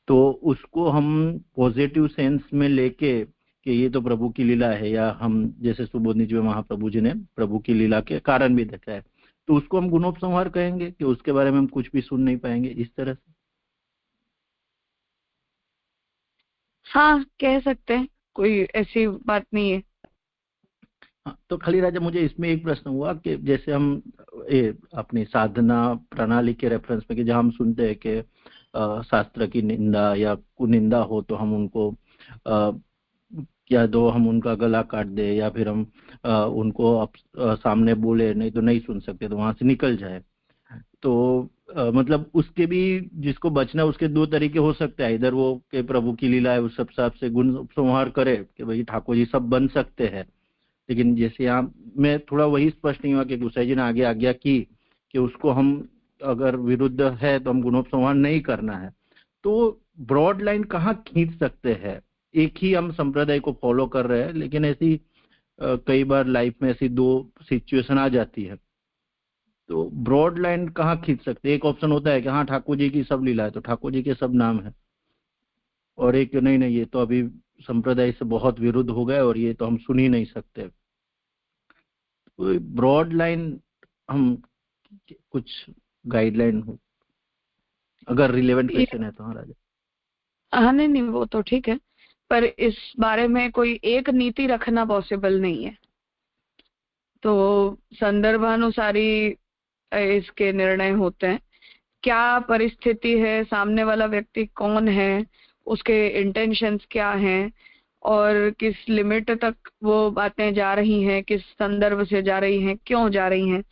तो उसको हम पॉजिटिव सेंस में लेके कि ये तो प्रभु की लीला है, या हम जैसे सुबोधनी जी में महाप्रभु जी ने प्रभु की लीला के कारण भी देखा है, तो उसको हम गुणोपसंहार कहेंगे कि उसके बारे में हम कुछ भी सुन नहीं पाएंगे, इस तरह से। हाँ, कह सकते हैं, कोई ऐसी बात नहीं है। हाँ, तो खाली राजा मुझे इसमें एक प्रश्न हुआ कि जैसे हम ये अपनी साधना प्रणाली के रेफरेंस में कि जहाँ हम सुनते हैं कि शास्त्र की निंदा या कुनिंदा हो तो हम उनको या दो हम उनका गला काट दे, या फिर हम उनको सामने बोले नहीं तो नहीं सुन सकते तो वहां से निकल जाए, तो मतलब उसके भी, जिसको बचना उसके दो तरीके हो सकते हैं। इधर वो के प्रभु की लीला है, उस सब हिसाब से गुण संहार करे कि भाई ठाकुर जी सब बन सकते हैं। लेकिन जैसे यहाँ मैं थोड़ा वही स्पष्ट नहीं हुआ कि गोसाई जी ने आगे आज्ञा की कि उसको हम अगर विरुद्ध है तो हम गुणोपसंहार नहीं करना है, तो ब्रॉड लाइन कहाँ खींच सकते हैं? एक ही हम संप्रदाय को फॉलो कर रहे हैं, लेकिन ऐसी कई बार लाइफ में ऐसी दो सिचुएशन आ जाती है, तो ब्रॉड लाइन कहाँ खींच सकते हैं? एक ऑप्शन होता है कि हाँ ठाकुर जी की सब लीला है तो ठाकुर जी के सब नाम है, और एक नहीं नहीं, ये तो अभी संप्रदाय से बहुत विरुद्ध हो गए और ये तो हम सुन ही नहीं सकते। ब्रॉड लाइन हम कुछ गाइडलाइन हो, अगर रिलेवेंट क्वेश्चन है तो। हाँ राजा। हाँ नहीं वो तो ठीक है, पर इस बारे में कोई एक नीति रखना पॉसिबल नहीं है। तो संदर्भानुसारी इसके निर्णय होते हैं। क्या परिस्थिति है, सामने वाला व्यक्ति कौन है, उसके इंटेंशंस क्या हैं, और किस लिमिट तक वो बातें जा रही हैं, किस संदर्भ से जा रही हैं, क्यों जा रही हैं,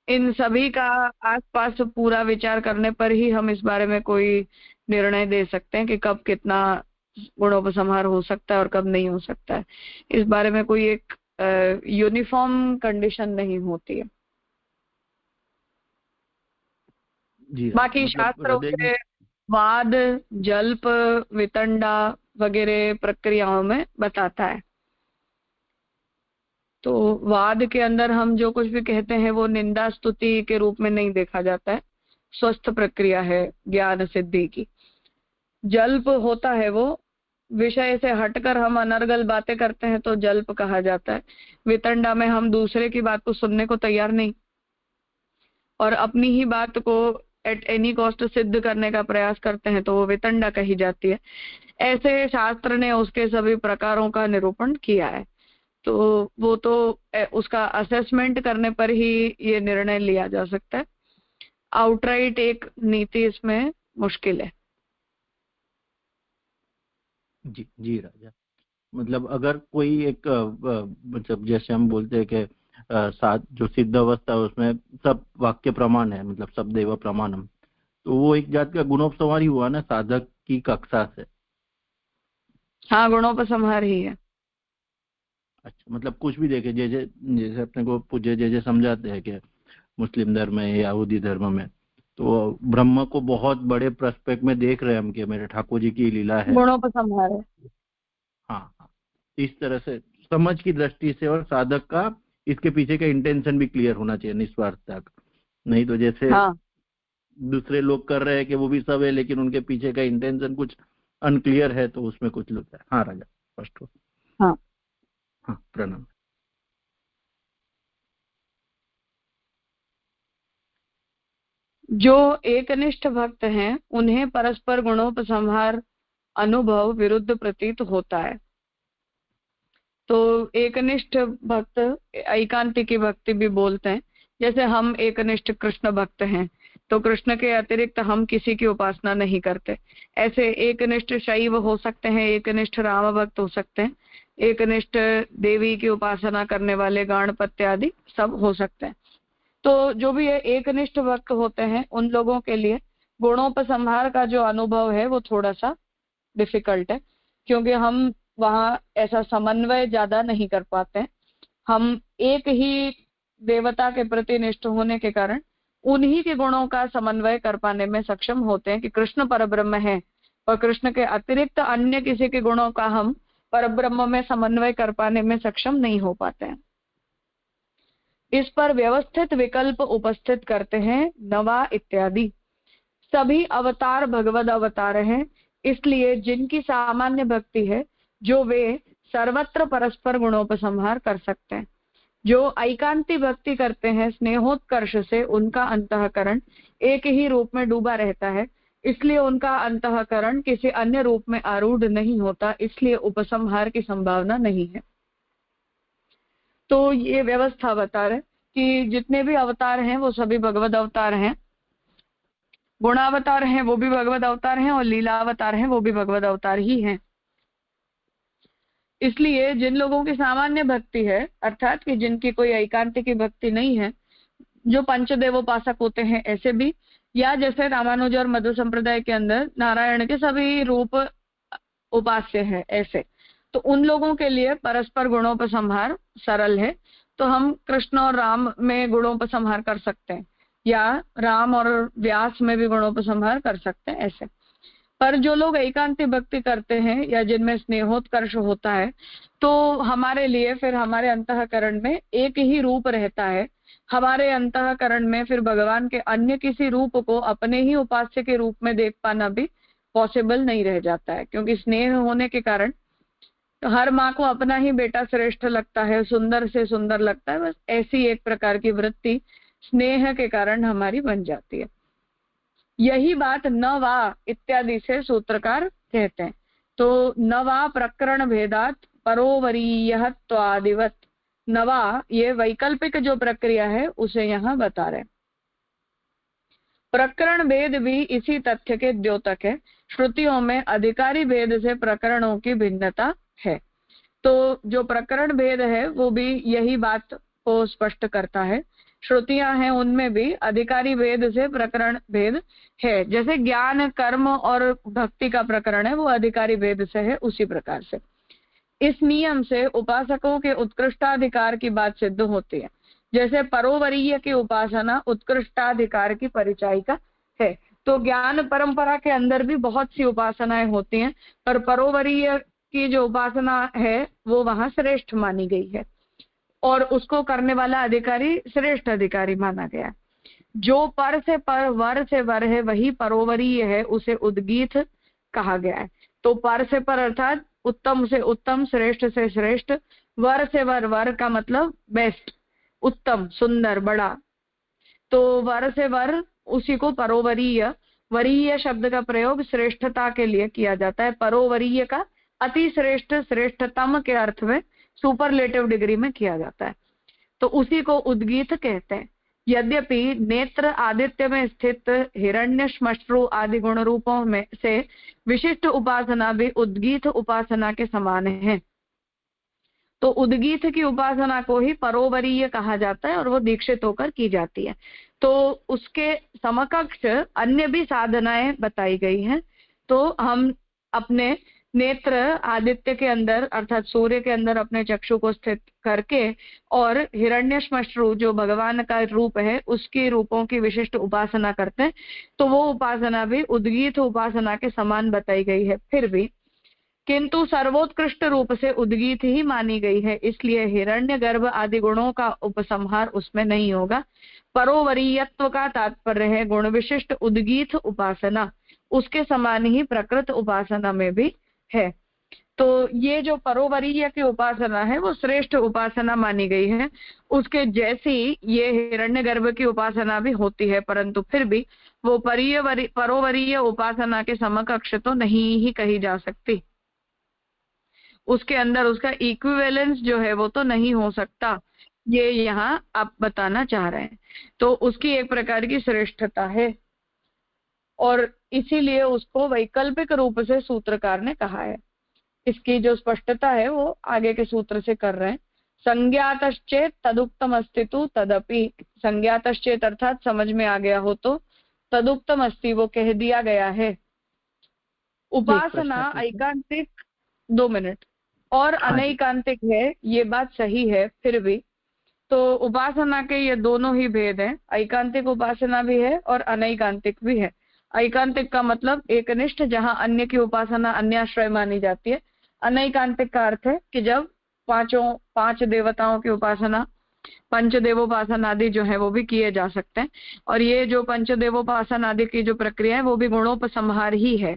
इन सभी का आसपास पूरा विचार करने पर ही हम इस बारे में कोई निर्णय दे सकते हैं कि कब कितना गुणोपसंहार हो सकता है और कब नहीं हो सकता है। इस बारे में कोई एक यूनिफॉर्म कंडीशन नहीं होती है। जी बाकी मतलब शास्त्रों के वाद, जल्प, वितंडा वगैरह प्रक्रियाओं में बताता है। तो वाद के अंदर हम जो कुछ भी कहते हैं वो निंदा स्तुति के रूप में नहीं देखा जाता है, स्वस्थ प्रक्रिया है ज्ञान सिद्धि की। जल्प होता है वो विषय से हटकर हम अनर्गल बातें करते हैं तो जल्प कहा जाता है। वितंडा में हम दूसरे की बात को सुनने को तैयार नहीं और अपनी ही बात को एट एनी कॉस्ट सिद्ध करने का प्रयास करते हैं तो वो वितंडा कही जाती है। ऐसे शास्त्र ने उसके सभी प्रकारों का निरूपण किया है। तो वो तो उसका असेसमेंट करने पर ही ये निर्णय लिया जा सकता है। आउटराइट एक नीति इसमें मुश्किल है। जी जी राजा। मतलब अगर कोई एक मतलब जैसे हम बोलते हैं कि साथ जो सिद्ध अवस्था है उसमें सब वाक्य प्रमाण है, मतलब सब देव प्रमाणम, तो वो एक जात का गुणोपसंहार ही हुआ ना साधक की कक्षा से। हाँ गुणोपसंहार ही है। अच्छा मतलब कुछ भी देखे, जैसे जैसे अपने को पूज्य जैसे समझाते हैं कि मुस्लिम धर्म में, यहूदी धर्म में, तो ब्रह्म को बहुत बड़े पर्सपेक्ट में देख रहे हैं हम कि मेरे ठाकुर जी की लीला है। गुणोपसंहार है। हाँ हाँ, इस तरह से समझ की दृष्टि से, और साधक का इसके पीछे का इंटेंशन भी क्लियर होना चाहिए निस्वार्थ तक। नहीं तो जैसे हाँ दूसरे लोग कर रहे हैं कि वो भी सब है लेकिन उनके पीछे का इंटेंशन कुछ अनक्लियर है, तो उसमें कुछ लगता है। हाँ राजा स्पष्ट हो। हाँ हाँ प्रणाम। जो एकनिष्ठ भक्त हैं उन्हें परस्पर गुणोपसंहार अनुभव विरुद्ध प्रतीत होता है। तो एकनिष्ठ भक्त एकांतिकी भक्ति भी बोलते हैं। जैसे हम एकनिष्ठ कृष्ण भक्त हैं तो कृष्ण के अतिरिक्त हम किसी की उपासना नहीं करते। ऐसे एकनिष्ठ शैव हो सकते हैं, एकनिष्ठ राम भक्त हो सकते हैं, एकनिष्ठ देवी की उपासना करने वाले गणपत्य आदि सब हो सकते हैं। तो जो भी एकनिष्ठ भक्त होते हैं उन लोगों के लिए गुणोपसंहार का जो अनुभव है वो थोड़ा सा डिफिकल्ट है, क्योंकि हम वहाँ ऐसा समन्वय ज्यादा नहीं कर पाते हैं। हम एक ही देवता के प्रति निष्ठ होने के कारण उन्हीं के गुणों का समन्वय कर पाने में सक्षम होते हैं कि कृष्ण परब्रह्म है, और कृष्ण के अतिरिक्त अन्य किसी के गुणों का हम परब्रह्म में समन्वय कर पाने में सक्षम नहीं हो पाते हैं। इस पर व्यवस्थित विकल्प उपस्थित करते हैं नवा इत्यादि। सभी अवतार भगवद अवतार हैं, इसलिए जिनकी सामान्य भक्ति है जो वे सर्वत्र परस्पर गुणोपसंहार कर सकते हैं। जो ऐकांती भक्ति करते हैं स्नेहोत्कर्ष से उनका अंतःकरण एक ही रूप में डूबा रहता है, इसलिए उनका अंतःकरण किसी अन्य रूप में आरूढ़ नहीं होता, इसलिए उपसंहार की संभावना नहीं है। तो ये व्यवस्था बता रहे कि जितने भी अवतार हैं वो सभी भगवद अवतार हैं, गुणावतार हैं वो भी भगवद अवतार हैं, और लीला अवतार हैं वो भी भगवद अवतार ही हैं। इसलिए जिन लोगों की सामान्य भक्ति है, अर्थात कि जिनकी कोई एकांत की भक्ति नहीं है, जो पंचदेवोपासक होते हैं ऐसे भी, या जैसे रामानुज और मध्व संप्रदाय के अंदर नारायण के सभी रूप उपास्य है ऐसे, तो उन लोगों के लिए परस्पर गुणोपसंहार सरल है। तो हम कृष्ण और राम में गुणोपसंहार कर सकते हैं, या राम और व्यास में भी गुणोपसंहार कर सकते हैं ऐसे। पर जो लोग एकांती भक्ति करते हैं या जिनमें स्नेहोत्कर्ष होता है, तो हमारे लिए फिर हमारे अंतःकरण में एक ही रूप रहता है। हमारे अंतःकरण में फिर भगवान के अन्य किसी रूप को अपने ही उपास्य के रूप में देख पाना भी पॉसिबल नहीं रह जाता है, क्योंकि स्नेह होने के कारण तो हर माँ को अपना ही बेटा श्रेष्ठ लगता है, सुंदर से सुंदर लगता है। बस ऐसी एक प्रकार की वृत्ति स्नेह के कारण हमारी बन जाती है। यही बात न वा इत्यादि से सूत्रकार कहते हैं। तो न वा प्रकरण भेदात परोवरीयत्वादिवत, नवा ये वैकल्पिक जो प्रक्रिया है उसे यहाँ बता रहे। प्रकरण भेद भी इसी तथ्य के द्योतक है। श्रुतियों में अधिकारी भेद से प्रकरणों की भिन्नता है। तो जो प्रकरण भेद है वो भी यही बात को स्पष्ट करता है। श्रुतियां हैं उनमें भी अधिकारी भेद से प्रकरण भेद है। जैसे ज्ञान कर्म और भक्ति का प्रकरण है वो अधिकारी भेद से है, उसी प्रकार से इस नियम से उपासकों के उत्कृष्टाधिकार की बात सिद्ध होती है। जैसे परोवरीय की उपासना उत्कृष्टाधिकार की परिचायिका है। तो ज्ञान परंपरा के अंदर भी बहुत सी उपासनाएं होती हैं, पर परोवरीय की जो उपासना है वो वहां श्रेष्ठ मानी गई है और उसको करने वाला अधिकारी श्रेष्ठ अधिकारी माना गया। जो पर से पर वर से वर है वही परोवरीय है, उसे उद्गीत कहा गया है। तो पर से पर अर्थात उत्तम से उत्तम, श्रेष्ठ से श्रेष्ठ, वर से वर, वर का मतलब बेस्ट, उत्तम, सुंदर, बड़ा। तो वर से वर उसी को परोवरीय, वरीय शब्द का प्रयोग श्रेष्ठता के लिए किया जाता है। परोवरीय का अति श्रेष्ठ, श्रेष्ठतम के अर्थ में सुपरलेटिव डिग्री में किया जाता है, तो उसी को उद्गीत कहते हैं। यद्यपि नेत्र आदित्य में स्थित हिरण्य श्मश्रु आदि गुण रूपों में से विशिष्ट उपासना भी उद्गीत उपासना के समान है। तो उद्गीत की उपासना को ही परोवरीय कहा जाता है और वो दीक्षित होकर की जाती है। तो उसके समकक्ष अन्य भी साधनाएं बताई गई हैं। तो हम अपने नेत्र आदित्य के अंदर अर्थात सूर्य के अंदर अपने चक्षु को स्थित करके और हिरण्यश्मश्रु जो भगवान का रूप है उसके रूपों की विशिष्ट उपासना करते हैं, तो वो उपासना भी उद्गीत उपासना के समान बताई गई है। फिर भी किंतु सर्वोत्कृष्ट रूप से उद्गीत ही मानी गई है, इसलिए हिरण्यगर्भ आदि गुणों का उपसंहार उसमें नहीं होगा। परोवरीयत्व का तात्पर्य है गुण विशिष्ट उद्गीत उपासना, उसके समान ही प्रकृत उपासना में भी है। तो ये जो परोवरीय की उपासना है वो श्रेष्ठ उपासना मानी गई है। उसके जैसी ये हिरण्यगर्भ की उपासना भी होती है, परंतु फिर भी वो परोवरीय उपासना के समकक्ष तो नहीं ही कही जा सकती। उसके अंदर उसका इक्विवेलेंस जो है वो तो नहीं हो सकता, ये यहाँ आप बताना चाह रहे हैं। तो उसकी एक प्रकार की श्रेष्ठता है और इसीलिए उसको वैकल्पिक रूप से सूत्रकार ने कहा है। इसकी जो स्पष्टता है वो आगे के सूत्र से कर रहे हैं। संज्ञातश्चेत तदुक्तम अस्तितु तदपि, संज्ञातश्चेत अर्थात समझ में आ गया हो तो, तदुक्तम अस्ति वो कह दिया गया है। उपासना ऐकांतिक 2 मिनट और अनैकांतिक है, ये बात सही है। फिर भी तो उपासना के ये दोनों ही भेद हैं, ऐकांतिक उपासना भी है और अनैकांतिक भी है। ऐकांतिक का मतलब एकनिष्ठ, जहां अन्य की उपासना अन्याश्रय मानी जाती है। अनैकांतिक का अर्थ है कि जब 5 देवताओं की उपासना, पंचदेवोपासना आदि जो है वो भी किए जा सकते हैं। और ये जो पंचदेवोपासना आदि की जो प्रक्रिया है वो भी गुणोपसंहार ही है।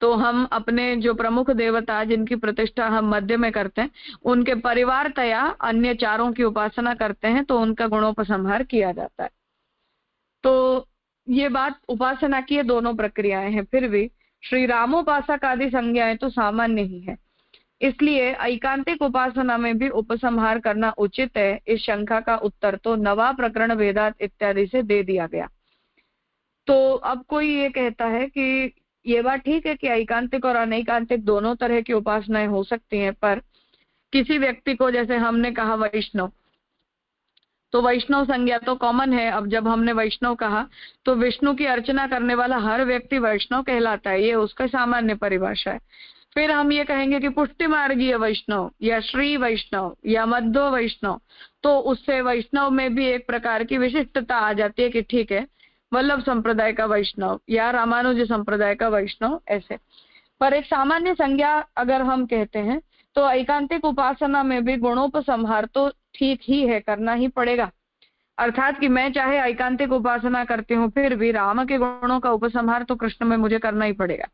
तो हम अपने जो प्रमुख देवता जिनकी प्रतिष्ठा हम मध्य में करते हैं उनके परिवार तया अन्य चारों की उपासना करते हैं तो उनका गुणोपसंहार किया जाता है। तो ये बात उपासना की दोनों प्रक्रियाएं हैं। फिर भी श्री रामोपासक आदि संज्ञाएं तो सामान्य ही है, इसलिए ऐकांतिक उपासना में भी उपसंहार करना उचित है। इस शंका का उत्तर तो नवा प्रकरण वेदात इत्यादि से दे दिया गया। तो अब कोई ये कहता है कि ये बात ठीक है कि ऐकांतिक और अनैकांतिक दोनों तरह की उपासनाएं हो सकती हैं, पर किसी व्यक्ति को, जैसे हमने कहा वैष्णव, तो वैष्णव संज्ञा तो कॉमन है। अब जब हमने वैष्णव कहा तो विष्णु की अर्चना करने वाला हर व्यक्ति वैष्णव कहलाता है, ये उसका सामान्य परिभाषा है। फिर हम ये कहेंगे कि पुष्टि मार्गीय वैष्णव या श्री वैष्णव या मध्व वैष्णव, तो उससे वैष्णव में भी एक प्रकार की विशिष्टता आ जाती है कि ठीक है, वल्लभ संप्रदाय का वैष्णव या रामानुज संप्रदाय का वैष्णव, ऐसे। पर एक सामान्य संज्ञा अगर हम कहते हैं तो एकांतिक उपासना में भी गुणोपसंहार तो ठीक ही है, करना ही पड़ेगा। अर्थात कि मैं चाहे एकांतिक उपासना करती हूँ, फिर भी राम के गुणों का उपसंहार तो कृष्ण में मुझे करना ही पड़ेगा,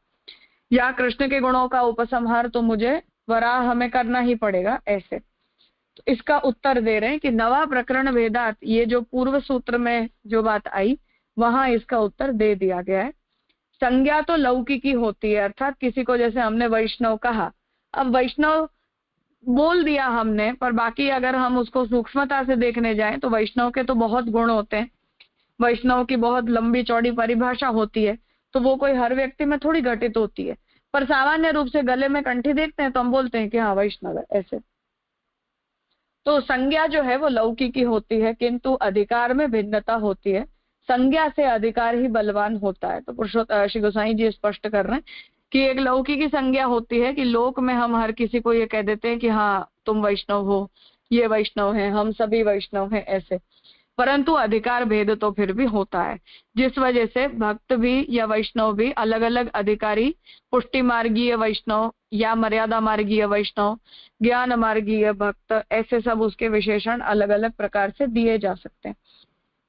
या कृष्ण के गुणों का उपसंहार तो मुझे वराह में करना ही पड़ेगा, ऐसे। तो इसका उत्तर दे रहे हैं कि नवा प्रकरण वेदात, ये जो पूर्व सूत्र में जो बात आई वहां इसका उत्तर दे दिया गया है। संज्ञा तो लौकिकी होती है, अर्थात किसी को जैसे हमने वैष्णव कहा, अब वैष्णव बोल दिया हमने, पर बाकी अगर हम उसको सूक्ष्मता से देखने जाएं तो वैष्णव के तो बहुत गुण होते हैं, वैष्णव की बहुत लंबी चौड़ी परिभाषा होती है, तो वो कोई हर व्यक्ति में थोड़ी घटित होती है। पर सामान्य रूप से गले में कंठी देखते हैं तो हम बोलते हैं कि हाँ वैष्णव है, ऐसे। तो संज्ञा जो है वो लौकिकी होती है, किंतु अधिकार में भिन्नता होती है। संज्ञा से अधिकार ही बलवान होता है। तो पुरुषोत्तम श्री गोसाई जी स्पष्ट कर रहे हैं कि एक लौकिकी संज्ञा होती है कि लोक में हम हर किसी को ये कह देते हैं कि हाँ तुम वैष्णव हो, ये वैष्णव है, हम सभी वैष्णव हैं, ऐसे। परंतु अधिकार भेद तो फिर भी होता है, जिस वजह से भक्त भी या वैष्णव भी अलग अलग अधिकारी, पुष्टि मार्गीय वैष्णव या मर्यादा मार्गीय वैष्णव, ज्ञान मार्गीय भक्त, ऐसे सब उसके विशेषण अलग अलग प्रकार से दिए जा सकते हैं।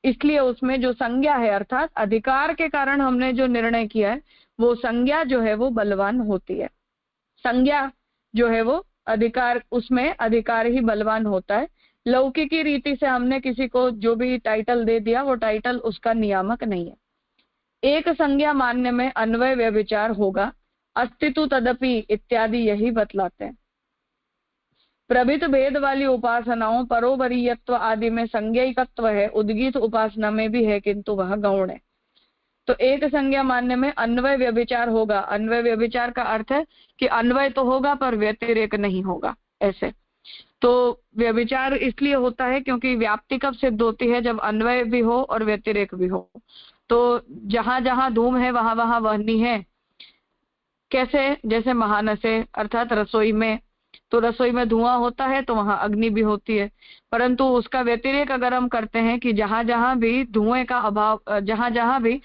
इसलिए उसमें जो संज्ञा है, अर्थात अधिकार के कारण हमने जो निर्णय किया है, वो संज्ञा जो है वो बलवान होती है। संज्ञा जो है वो अधिकार, उसमें अधिकार ही बलवान होता है। लौकिकी रीति से हमने किसी को जो भी टाइटल दे दिया, वो टाइटल उसका नियामक नहीं है। एक संज्ञा मान्य में अन्वय व्यभिचार होगा, अस्तित्व तदपि इत्यादि यही बतलाते हैं। प्रभित भेद वाली उपासनाओं परोवरीयत्व आदि में संज्ञायिकत्व है, उद्गीत उपासना में भी है, किंतु वह गौण है। तो एक संज्ञा मान्य में अन्वय व्यभिचार होगा। अन्वय व्यभिचार का अर्थ है कि अन्वय तो होगा पर व्यतिरेक नहीं होगा, ऐसे। तो व्यभिचार इसलिए होता है क्योंकि व्याप्ति कब सिद्ध होती है, जब अन्वय भी हो और व्यतिरेक भी हो। तो जहां जहां धूम है वहां वहां वहनी है। कैसे? जैसे महानसे, अर्थात रसोई में, तो रसोई में धुआं होता है तो वहां अग्नि भी होती है। परंतु उसका व्यतिरेक अगर हम करते हैं कि जहां जहां भी धुएं का अभाव, जहां जहां भी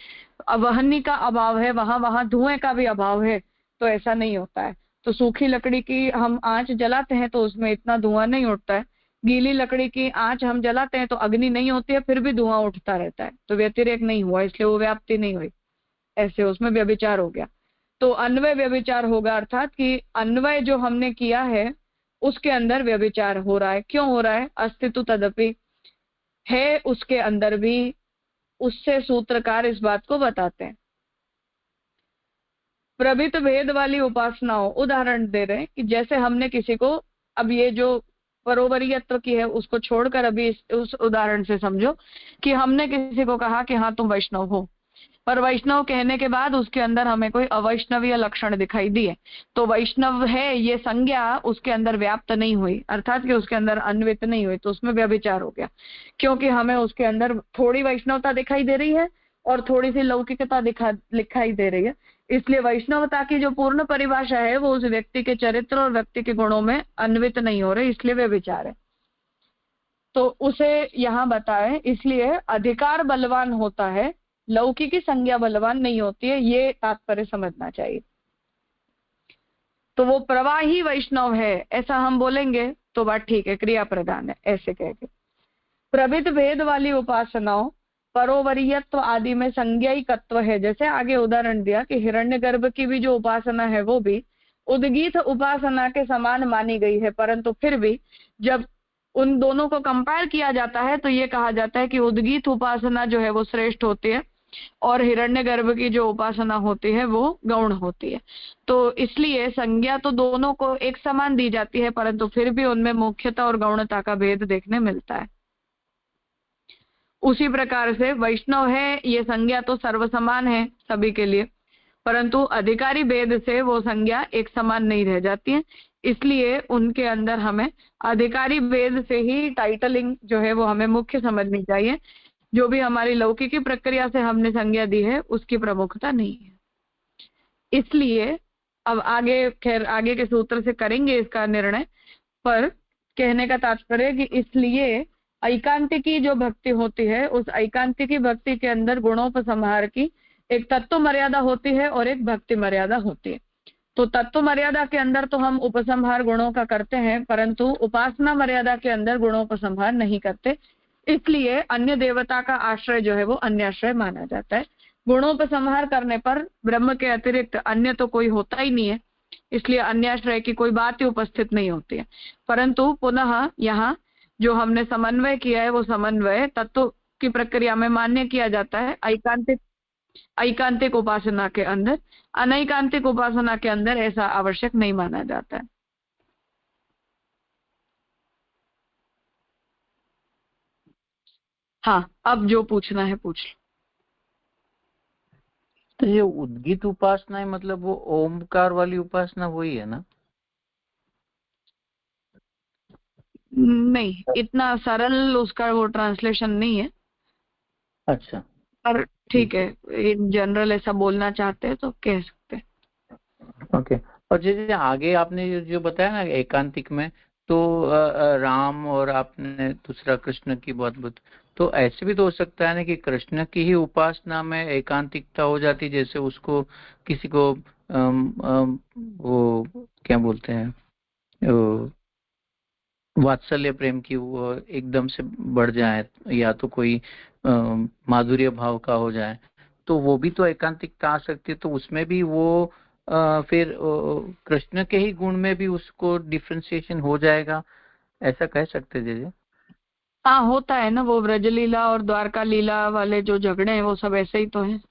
अवहनी का अभाव है वहां वहां धुएं का भी अभाव है, तो ऐसा नहीं होता है। तो सूखी लकड़ी की हम आंच जलाते हैं तो उसमें इतना धुआं नहीं उठता है, गीली लकड़ी की आंच हम जलाते हैं तो अग्नि नहीं होती है, फिर भी धुआं उठता रहता है, तो व्यतिरेक नहीं हुआ, इसलिए वो व्याप्ति नहीं हुई, ऐसे उसमें व्यभिचार हो गया। तो अन्वय व्यभिचार होगा, अर्थात कि अन्वय जो हमने किया है उसके अंदर व्यभिचार हो रहा है। क्यों हो रहा है? अस्तित्व तदपि है उसके अंदर भी, उससे सूत्रकार इस बात को बताते हैं। प्रभित भेद वाली उपासनाओं, उदाहरण दे रहे हैं कि जैसे हमने किसी को, अब ये जो परोवरीयत्व की है उसको छोड़कर अभी उस उदाहरण से समझो कि हमने किसी को कहा कि हाँ तुम वैष्णव हो, पर वैष्णव कहने के बाद उसके अंदर हमें कोई अवैष्णवीय लक्षण दिखाई दिए, तो वैष्णव है ये संज्ञा उसके अंदर व्याप्त नहीं हुई, अर्थात कि उसके अंदर अन्वित नहीं हुई, तो उसमें व्यभिचार हो गया। क्योंकि हमें उसके अंदर थोड़ी वैष्णवता दिखाई दे रही है और थोड़ी सी लौकिकता दिखाई दे रही है, इसलिए वैष्णवता की जो पूर्ण परिभाषा है वो उस व्यक्ति के चरित्र और व्यक्ति के गुणों में अन्वित नहीं हो रही, इसलिए व्यभिचार है। तो उसे यहाँ बताए, इसलिए अधिकार बलवान होता है, लौकिकी संज्ञा बलवान नहीं होती है, ये तात्पर्य समझना चाहिए। तो वो प्रवाही वैष्णव है ऐसा हम बोलेंगे तो बात ठीक है, क्रिया प्रधान है, ऐसे कहेंगे। प्रभित भेद वाली उपासनाओं परोवरीयत्व आदि में संज्ञायिकत्व है, जैसे आगे उदाहरण दिया कि हिरण्यगर्भ की भी जो उपासना है वो भी उद्गीत उपासना के समान मानी गई है, परंतु फिर भी जब उन दोनों को कंपेयर किया जाता है तो ये कहा जाता है कि उद्गीत उपासना जो है वो श्रेष्ठ होती है और हिरण्यगर्भ की जो उपासना होती है वो गौण होती है। तो इसलिए संज्ञा तो दोनों को एक समान दी जाती है, परंतु फिर भी उनमें मुख्यता और गौणता का भेद देखने मिलता है। उसी प्रकार से वैष्णव है ये संज्ञा तो सर्वसमान है सभी के लिए, परंतु अधिकारी भेद से वो संज्ञा एक समान नहीं रह जाती है। इसलिए उनके अंदर हमें अधिकारी भेद से ही टाइटलिंग जो है वो हमें मुख्य समझनी चाहिए। जो भी हमारी लौकिकी प्रक्रिया से हमने संज्ञा दी है उसकी प्रमुखता नहीं है। इसलिए अब आगे, खैर आगे के सूत्र से करेंगे इसका निर्णय, पर कहने का तात्पर्य कि इसलिए ऐकांतिकी जो भक्ति होती है उस ऐकांतिकी भक्ति के अंदर गुणोपसंहार की एक तत्व मर्यादा होती है और एक भक्ति मर्यादा होती है। तो तत्व मर्यादा के अंदर तो हम उपसंहार गुणों का करते हैं, परंतु उपासना मर्यादा के अंदर गुणोपसंहार नहीं करते। इसलिए अन्य देवता का आश्रय जो है वो अन्य आश्रय माना जाता है। गुणोपसंहार करने पर ब्रह्म के अतिरिक्त अन्य तो कोई होता ही नहीं है, इसलिए अन्याश्रय की कोई बात ही उपस्थित नहीं होती है। परंतु पुनः यहाँ जो हमने समन्वय किया है वो समन्वय तत्व की प्रक्रिया में मान्य किया जाता है ऐकांतिक उपासना के अंदर। अनैकांतिक उपासना के अंदर ऐसा आवश्यक नहीं माना जाता है। हाँ, अब जो पूछना है पूछ लो। तो ये उद्गीत उपासना है, मतलब वो ओमकार वाली उपासना वही है ना? नहीं, इतना सरल उसका वो ट्रांसलेशन नहीं है। अच्छा, पर ठीक है, इन जनरल ऐसा बोलना चाहते हैं तो कह सकते हैं। ओके। और जैसे आगे आपने जो बताया ना एकांतिक में, तो राम और आपने दूसरा कृष्ण की बहुत, तो ऐसे भी तो हो सकता है ना कि कृष्ण की ही उपासना में एकांतिकता हो जाती, जैसे उसको किसी को वो क्या बोलते हैं, वात्सल्य प्रेम की वो एकदम से बढ़ जाए, या तो कोई माधुर्य भाव का हो जाए, तो वो भी तो एकांतिकता आ सकती है। तो उसमें भी वो फिर कृष्ण के ही गुण में भी उसको डिफरेंशिएशन हो जाएगा, ऐसा कह सकते जैसे? हाँ, होता है ना, वो ब्रज लीला और द्वारका लीला वाले जो झगड़े हैं वो सब ऐसे ही तो हैं।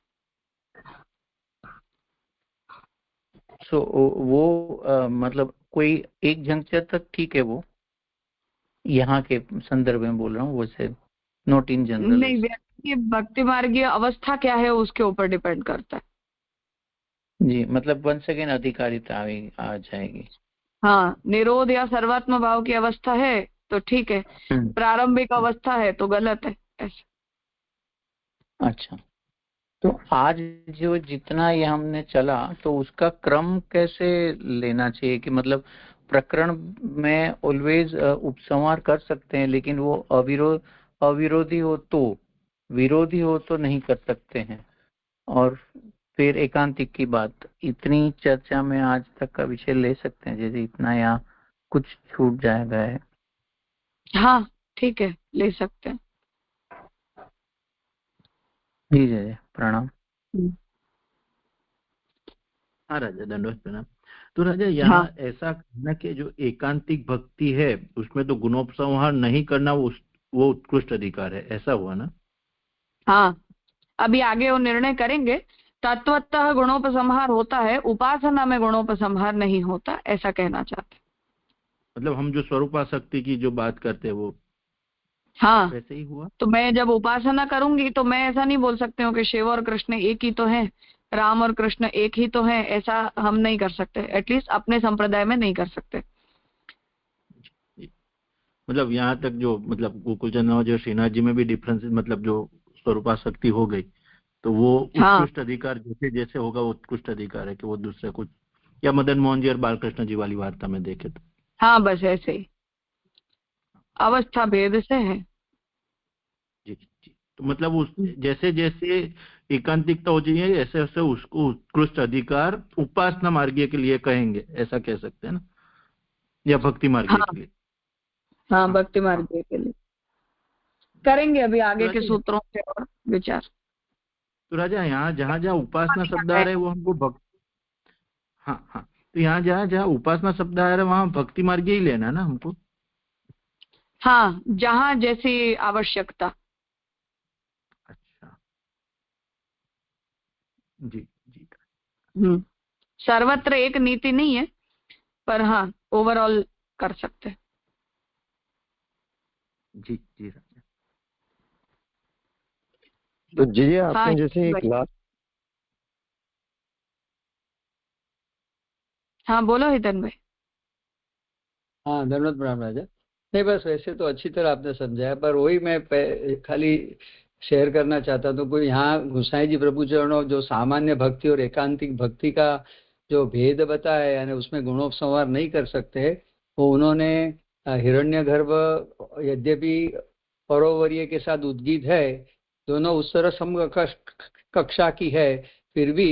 सो वो मतलब कोई एक जंक्चर तक ठीक है, वो यहाँ के संदर्भ में बोल रहा हूँ, वैसे नॉट इन जनरल। नहीं, व्यक्ति की भक्ति मार्गीय अवस्था क्या है उसके ऊपर डिपेंड करता है। जी, मतलब वन सेकेंड अधिकारिता आ जाएगी। हाँ, निरोध या सर्वात्म भाव की अवस्था है तो ठीक है, प्रारंभिक अवस्था है तो गलत है, ऐसे। अच्छा, तो आज जो जितना ये हमने चला तो उसका क्रम कैसे लेना चाहिए, कि मतलब प्रकरण में ऑलवेज उपसंहार कर सकते हैं, लेकिन वो अविरोधी हो तो, विरोधी हो तो नहीं कर सकते हैं। और फिर एकांतिक की बात, इतनी चर्चा में आज तक का विषय ले सकते हैं, जैसे इतना या कुछ छूट जाएगा है? हाँ, ठीक है, ले सकते हैं। जी जय, प्रणाम। हाँ राजा, दंडवत प्रणाम। तो राजा यहाँ हाँ, ऐसा कहना कि जो एकांतिक भक्ति है उसमें तो गुणोपसंहार नहीं करना वो उत्कृष्ट अधिकार है, ऐसा हुआ ना? हाँ, अभी आगे वो निर्णय करेंगे। तत्वतः गुणोपसंहार होता है, उपासना में गुणोपसंहार नहीं होता, ऐसा कहना चाहते हैं। मतलब हम जो स्वरूपासक्ति की जो बात करते हैं वो हाँ, वैसे ही हुआ। तो मैं जब उपासना करूंगी तो मैं ऐसा नहीं बोल सकती हूँ कि शिव और कृष्ण एक ही तो हैं, राम और कृष्ण एक ही तो हैं, ऐसा हम नहीं कर सकते, एटलीस्ट अपने संप्रदाय में नहीं कर सकते। मतलब यहाँ तक जो मतलब गोकुल चंद्र और जो श्रीनाथ जी में भी डिफरेंस, मतलब जो स्वरूपासक्ति हो गई, तो वो हाँ, उत्कृष्ट अधिकार जैसे जैसे होगा वो उत्कृष्ट अधिकार है कि वो दूसरे कुछ, या मदन मोहन जी और बालकृष्ण जी वाली वार्ता में देखे तो। हाँ, बस ऐसे ही अवस्था भेद से है। जी जी, तो मतलब उस जैसे जैसे एकांतिकता हो जाएगी ऐसे ऐसे उसको उत्कृष्ट अधिकार उपासना मार्गीय के लिए कहेंगे, ऐसा कह सकते हैं ना, या भक्ति मार्गीय हाँ, के लिए। हाँ, हाँ भक्ति हाँ। मार्ग के लिए करेंगे अभी तो आगे के राजा, सूत्रों से और विचार। तो राजा यहाँ जहाँ जहाँ उपासना शब्द आ रहे हैं वो हमको भक्त, हाँ हाँ, तो यहाँ जहाँ जहाँ उपासना शब्द आ रहा है वहाँ भक्ति मार्गीय ही लेना है ना हमको? हाँ, जहाँ जैसी आवश्यकता। अच्छा, जी जी सर्वत्र एक नीति नहीं है, पर हाँ ओवरऑल कर सकते हैं। जी जी राजा। तो जी हाँ आपने जैसे एक भाई, लास्ट हाँ बोलो हितन भाई। हाँ, धन्यवाद प्रणाम राजा। नहीं, बस वैसे तो अच्छी तरह आपने समझाया, पर वही मैं खाली शेयर करना चाहता था। कोई यहाँ गोसाई जी प्रभु चरणों जो सामान्य भक्ति और एकांतिक भक्ति का जो भेद बताया है, यानी उसमें गुणोपसंहार नहीं कर सकते, वो उन्होंने हिरण्यगर्भ यद्यपि परोवर्य के साथ उद्गीत है, दोनों उस तरह समकक्ष कक्षा की है, फिर भी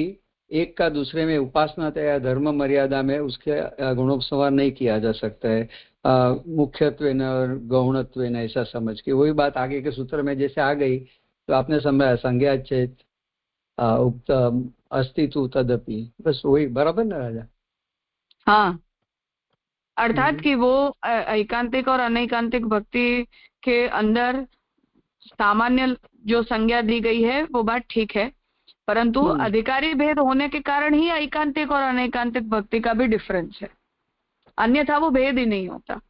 एक का दूसरे में उपासना या धर्म मर्यादा में उसके गुणोपसंहार नहीं किया जा सकता है, मुख्यत्व न और गौणत्व न, ऐसा समझ के। वही बात आगे के सूत्र में जैसे आ गई, तो आपने समझाया संज्ञा चेत उक्त अस्तित्व तदपि, बस वही बराबर ना राजा। हाँ, अर्थात कि वो एकांतिक और अनैकांतिक भक्ति के अंदर सामान्य जो संज्ञा दी गई है वो बात ठीक है, परंतु अधिकारी भेद होने के कारण ही एकांतिक और अनैकांतिक भक्ति का भी डिफरेंस है, अन्यथा वो भेद ही नहीं होता।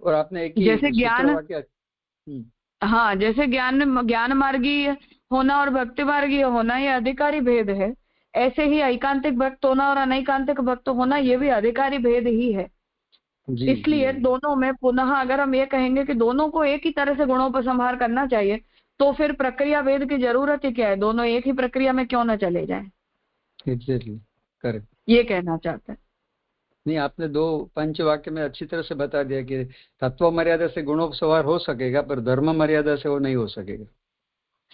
और आपने एक जैसे ज्ञान, हाँ, जैसे ज्ञान मार्गी होना और भक्ति मार्गी होना ये अधिकारी भेद है, ऐसे ही एकांतिक भक्त होना और अनैकांतिक भक्त होना ये भी अधिकारी भेद ही है। इसलिए दोनों में पुनः अगर हम ये कहेंगे कि दोनों को एक ही तरह से गुणोपसंहार करना चाहिए, तो फिर प्रक्रिया भेद की जरूरत ही क्या है? दोनों एक ही प्रक्रिया में क्यों न चले जाएं? एग्जैक्टली, करेक्ट, ये कहना चाहते हैं। नहीं, आपने दो पंचवाक्य में अच्छी तरह से बता दिया कि तत्व मर्यादा से गुणोपसंहार हो सकेगा, पर धर्म मर्यादा से वो नहीं हो सकेगा।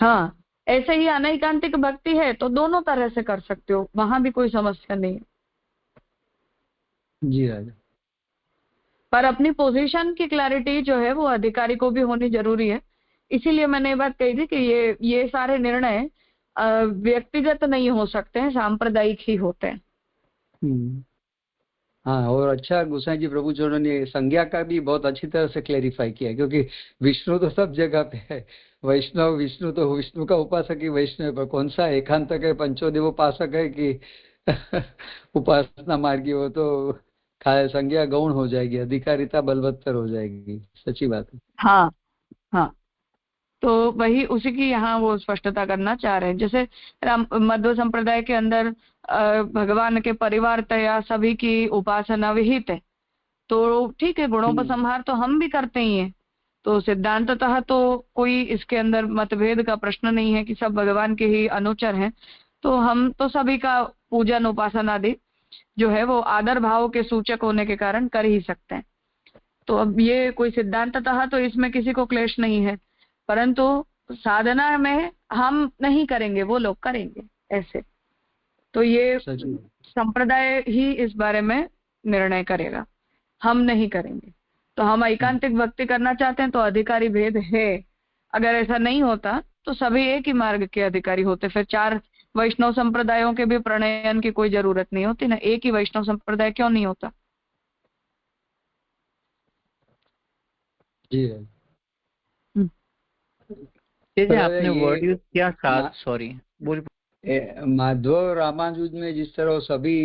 हाँ, ऐसे ही अनैकांतिक भक्ति है तो दोनों तरह से कर सकते हो, वहां भी कोई समस्या नहीं है। जी राजा। पर अपनी पोजीशन की क्लैरिटी जो है वो अधिकारी को भी होनी जरूरी है। इसीलिए मैंने ये बात कही थी कि ये सारे निर्णय व्यक्तिगत नहीं हो सकते हैं, सांप्रदायिक ही होते हैं। हाँ, और अच्छा गोसाई जी प्रभु चरणों ने संज्ञा का भी बहुत अच्छी तरह से क्लेरिफाई किया, क्योंकि विष्णु तो सब जगह पे है, वैष्णव विष्णु तो विष्णु का उपासक ही वैष्णव, पर कौन सा एकांतक है, पंचोदेव उपासक है कि उपासना मार्गी, हो तो संज्ञा गौण हो जाएगी, अधिकारिता बलवत्तर हो जाएगी। सच्ची बात है। हाँ हाँ, तो वही उसी की यहाँ वो स्पष्टता करना चाह रहे हैं। जैसे मध्व संप्रदाय के अंदर भगवान के परिवार तया सभी की उपासना विहित है, तो ठीक है, गुणोपसंहार तो हम भी करते ही हैं, तो सिद्धांततः तो कोई इसके अंदर मतभेद का प्रश्न नहीं है कि सब भगवान के ही अनुचर हैं, तो हम तो सभी का पूजन उपासना आदि जो है वो आदर भाव के सूचक होने के कारण कर ही सकते हैं। तो अब ये कोई सिद्धांततः तो इसमें किसी को क्लेश नहीं है, परंतु साधना में हम नहीं करेंगे, वो लोग करेंगे ऐसे। तो ये संप्रदाय ही इस बारे में निर्णय करेगा, हम नहीं करेंगे। तो हम एकांतिक भक्ति करना चाहते हैं तो अधिकारी भेद है, अगर ऐसा नहीं होता तो सभी एक ही मार्ग के अधिकारी होते, फिर 4 वैष्णव संप्रदायों के भी प्रणयन की कोई जरूरत नहीं होती ना, एक ही वैष्णव संप्रदाय क्यों नहीं होता? जी आपने वर्ड यूज किया साथ, सॉरी बोल, माधव रामानुज में जिस तरह सभी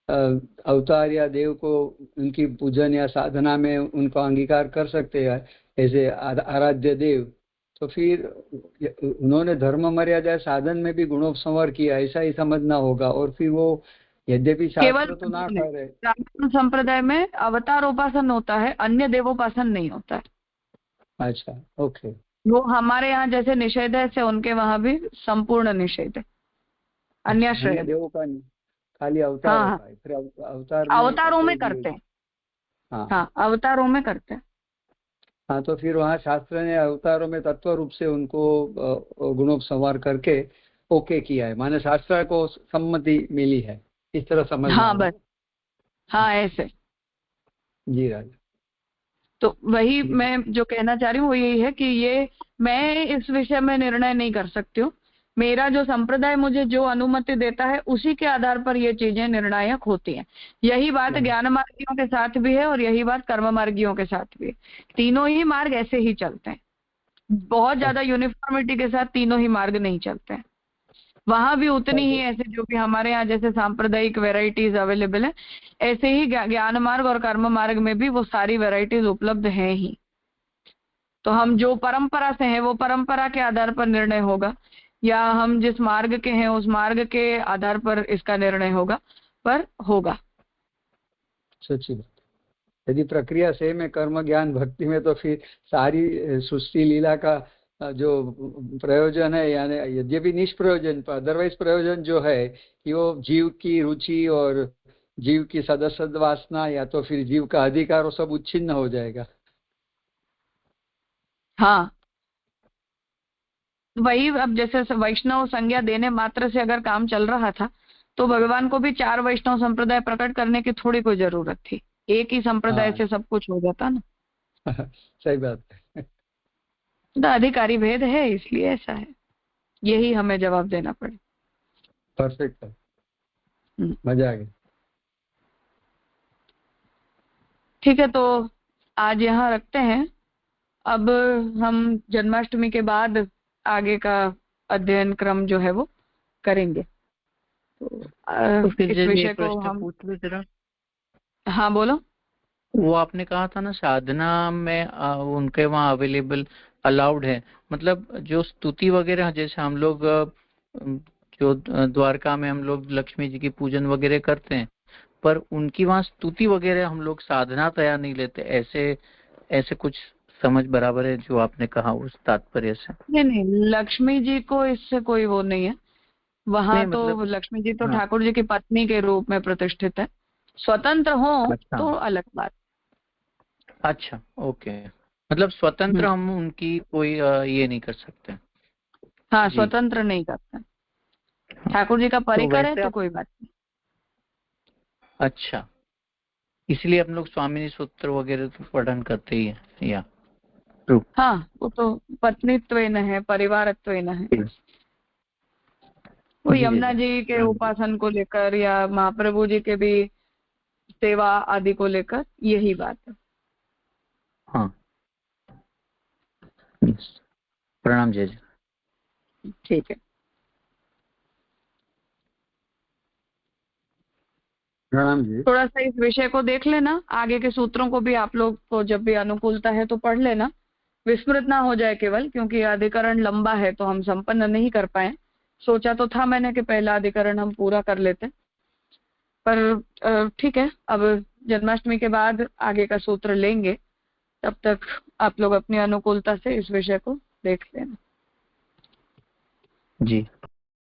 अवतार या देव को उनकी पूजन या साधना में उनको अंगीकार कर सकते हैं ऐसे आराध्य देव, तो फिर उन्होंने धर्म मर्यादा साधन में भी गुणोपसंहार किया, ऐसा ही समझना होगा। और फिर वो यद्यपि शास्त्र तो ना कर रहे, संप्रदाय में अवतार उपासन होता है, अन्य देवोपासन नहीं होता है। अच्छा, ओके। वो हमारे यहाँ जैसे निषेध है, से उनके वहां भी संपूर्ण निषेध है, अन्याश्रय देवों का नहीं, खाली अवतार होता है। फिर अवतारों में करते हैं। हाँ, अवतारों में करते हैं। हाँ, तो फिर वहाँ शास्त्र ने अवतारों में तत्व रूप से उनको गुणोपसंहार करके ओके किया है, माने शास्त्र को सम्मति मिली है, इस तरह समझ। हाँ बस, हाँ ऐसे। जी राजा। तो वही मैं जो कहना चाह रही हूँ वो यही है कि ये मैं इस विषय में निर्णय नहीं कर सकती हूँ, मेरा जो संप्रदाय मुझे जो अनुमति देता है उसी के आधार पर ये चीजें निर्णायक होती हैं। यही बात ज्ञान मार्गियों के साथ भी है और यही बात कर्म मार्गियों के साथ भी है। तीनों ही मार्ग ऐसे ही चलते हैं, बहुत ज्यादा यूनिफॉर्मिटी के साथ तीनों ही मार्ग नहीं चलते हैं। वहां भी उतनी ही ऐसे जो कि हमारे यहाँ जैसे सांप्रदायिक वेराइटीज अवेलेबल है, ऐसे ही ज्ञान मार्ग और कर्म मार्ग में भी वो सारी वेराइटीज उपलब्ध हैं ही। तो हम जो परंपरा से हैं वो परंपरा के आधार पर निर्णय होगा, या हम जिस मार्ग के हैं उस मार्ग के आधार पर इसका निर्णय होगा, पर होगा। सच्ची बात। यदि प्रक्रिया सेम है कर्म ज्ञान भक्ति में, तो फिर सारी सृष्टि लीला का जो प्रयोजन है, यानी यद्यपि निष्प्रयोजन पर अदरवाइज प्रयोजन जो है कि वो जीव की रुचि और जीव की सदस्य वासना या तो फिर जीव का अधिकार, वो सब उच्छिन्न हो जाएगा। हाँ, वही अब जैसे वैष्णव संज्ञा देने मात्र से अगर काम चल रहा था, तो भगवान को भी 4 वैष्णव संप्रदाय प्रकट करने की थोड़ी कोई जरूरत थी, एक ही संप्रदाय हाँ से सब कुछ हो जाता ना। सही बात है। तो अधिकारी भेद है, इसलिए ऐसा है, यही हमें जवाब देना पड़े। परफेक्ट है, मजा आ गया। ठीक है, तो आज यहाँ रखते हैं। अब हम जन्माष्टमी के बाद आगे का अध्ययन क्रम जो है वो करेंगे। तो फिर इस जैसे ये विषय को प्रश्न हम, पूछ लो जरा। हाँ बोलो। वो आपने कहा था ना साधना में उनके वहाँ अवेलेबल अलाउड है, मतलब जो स्तुति वगैरह, जैसे हम लोग जो द्वारका में हम लोग लक्ष्मी जी की पूजन वगैरह करते हैं, पर उनकी वहाँ स्तुति वगैरह हम लोग साधना तैयार नहीं लेते, ऐसे ऐसे कुछ समझ बराबर है जो आपने कहा उस तात्पर्य से? नहीं, लक्ष्मी जी को इससे कोई वो नहीं है। वहाँ नहीं, तो मतलब लक्ष्मी जी तो हाँ, ठाकुर जी की पत्नी के रूप में प्रतिष्ठित है, स्वतंत्र हो अच्छा तो अलग बात। अच्छा, ओके, मतलब स्वतंत्र हम्म, हम उनकी कोई ये नहीं कर सकते। हाँ, जी, स्वतंत्र नहीं करते। हाँ। ठाकुर जी का तो परिकर है वैसे तो आप, कोई बात नहीं। अच्छा, इसलिए हम लोग स्वामिनी सूत्र वगैरह तो पठन करते ही हैं या ट्रू? हाँ, वो तो पत्नीत्वेन है, परिवारत्वेन है। वो जी जी यमुना जी, जी के हाँ जी, उपासन को लेकर या महाप्रभु जी के भी सेवा आदि को लेकर यही बात है। हाँ, यस, प्रणाम जय जी। ठीक है, प्रणाम जी। थोड़ा सा इस विषय को देख लेना, आगे के सूत्रों को भी आप लोग को जब भी अनुकूलता है तो पढ़ लेना, विस्मृत ना हो जाए केवल, क्योंकि अधिकरण लंबा है तो हम संपन्न नहीं कर पाए। सोचा तो था मैंने कि पहला अधिकरण हम पूरा कर लेते, पर ठीक है, अब जन्माष्टमी के बाद आगे का सूत्र लेंगे, तब तक आप लोग अपनी अनुकूलता से इस विषय को देख लेना। जी।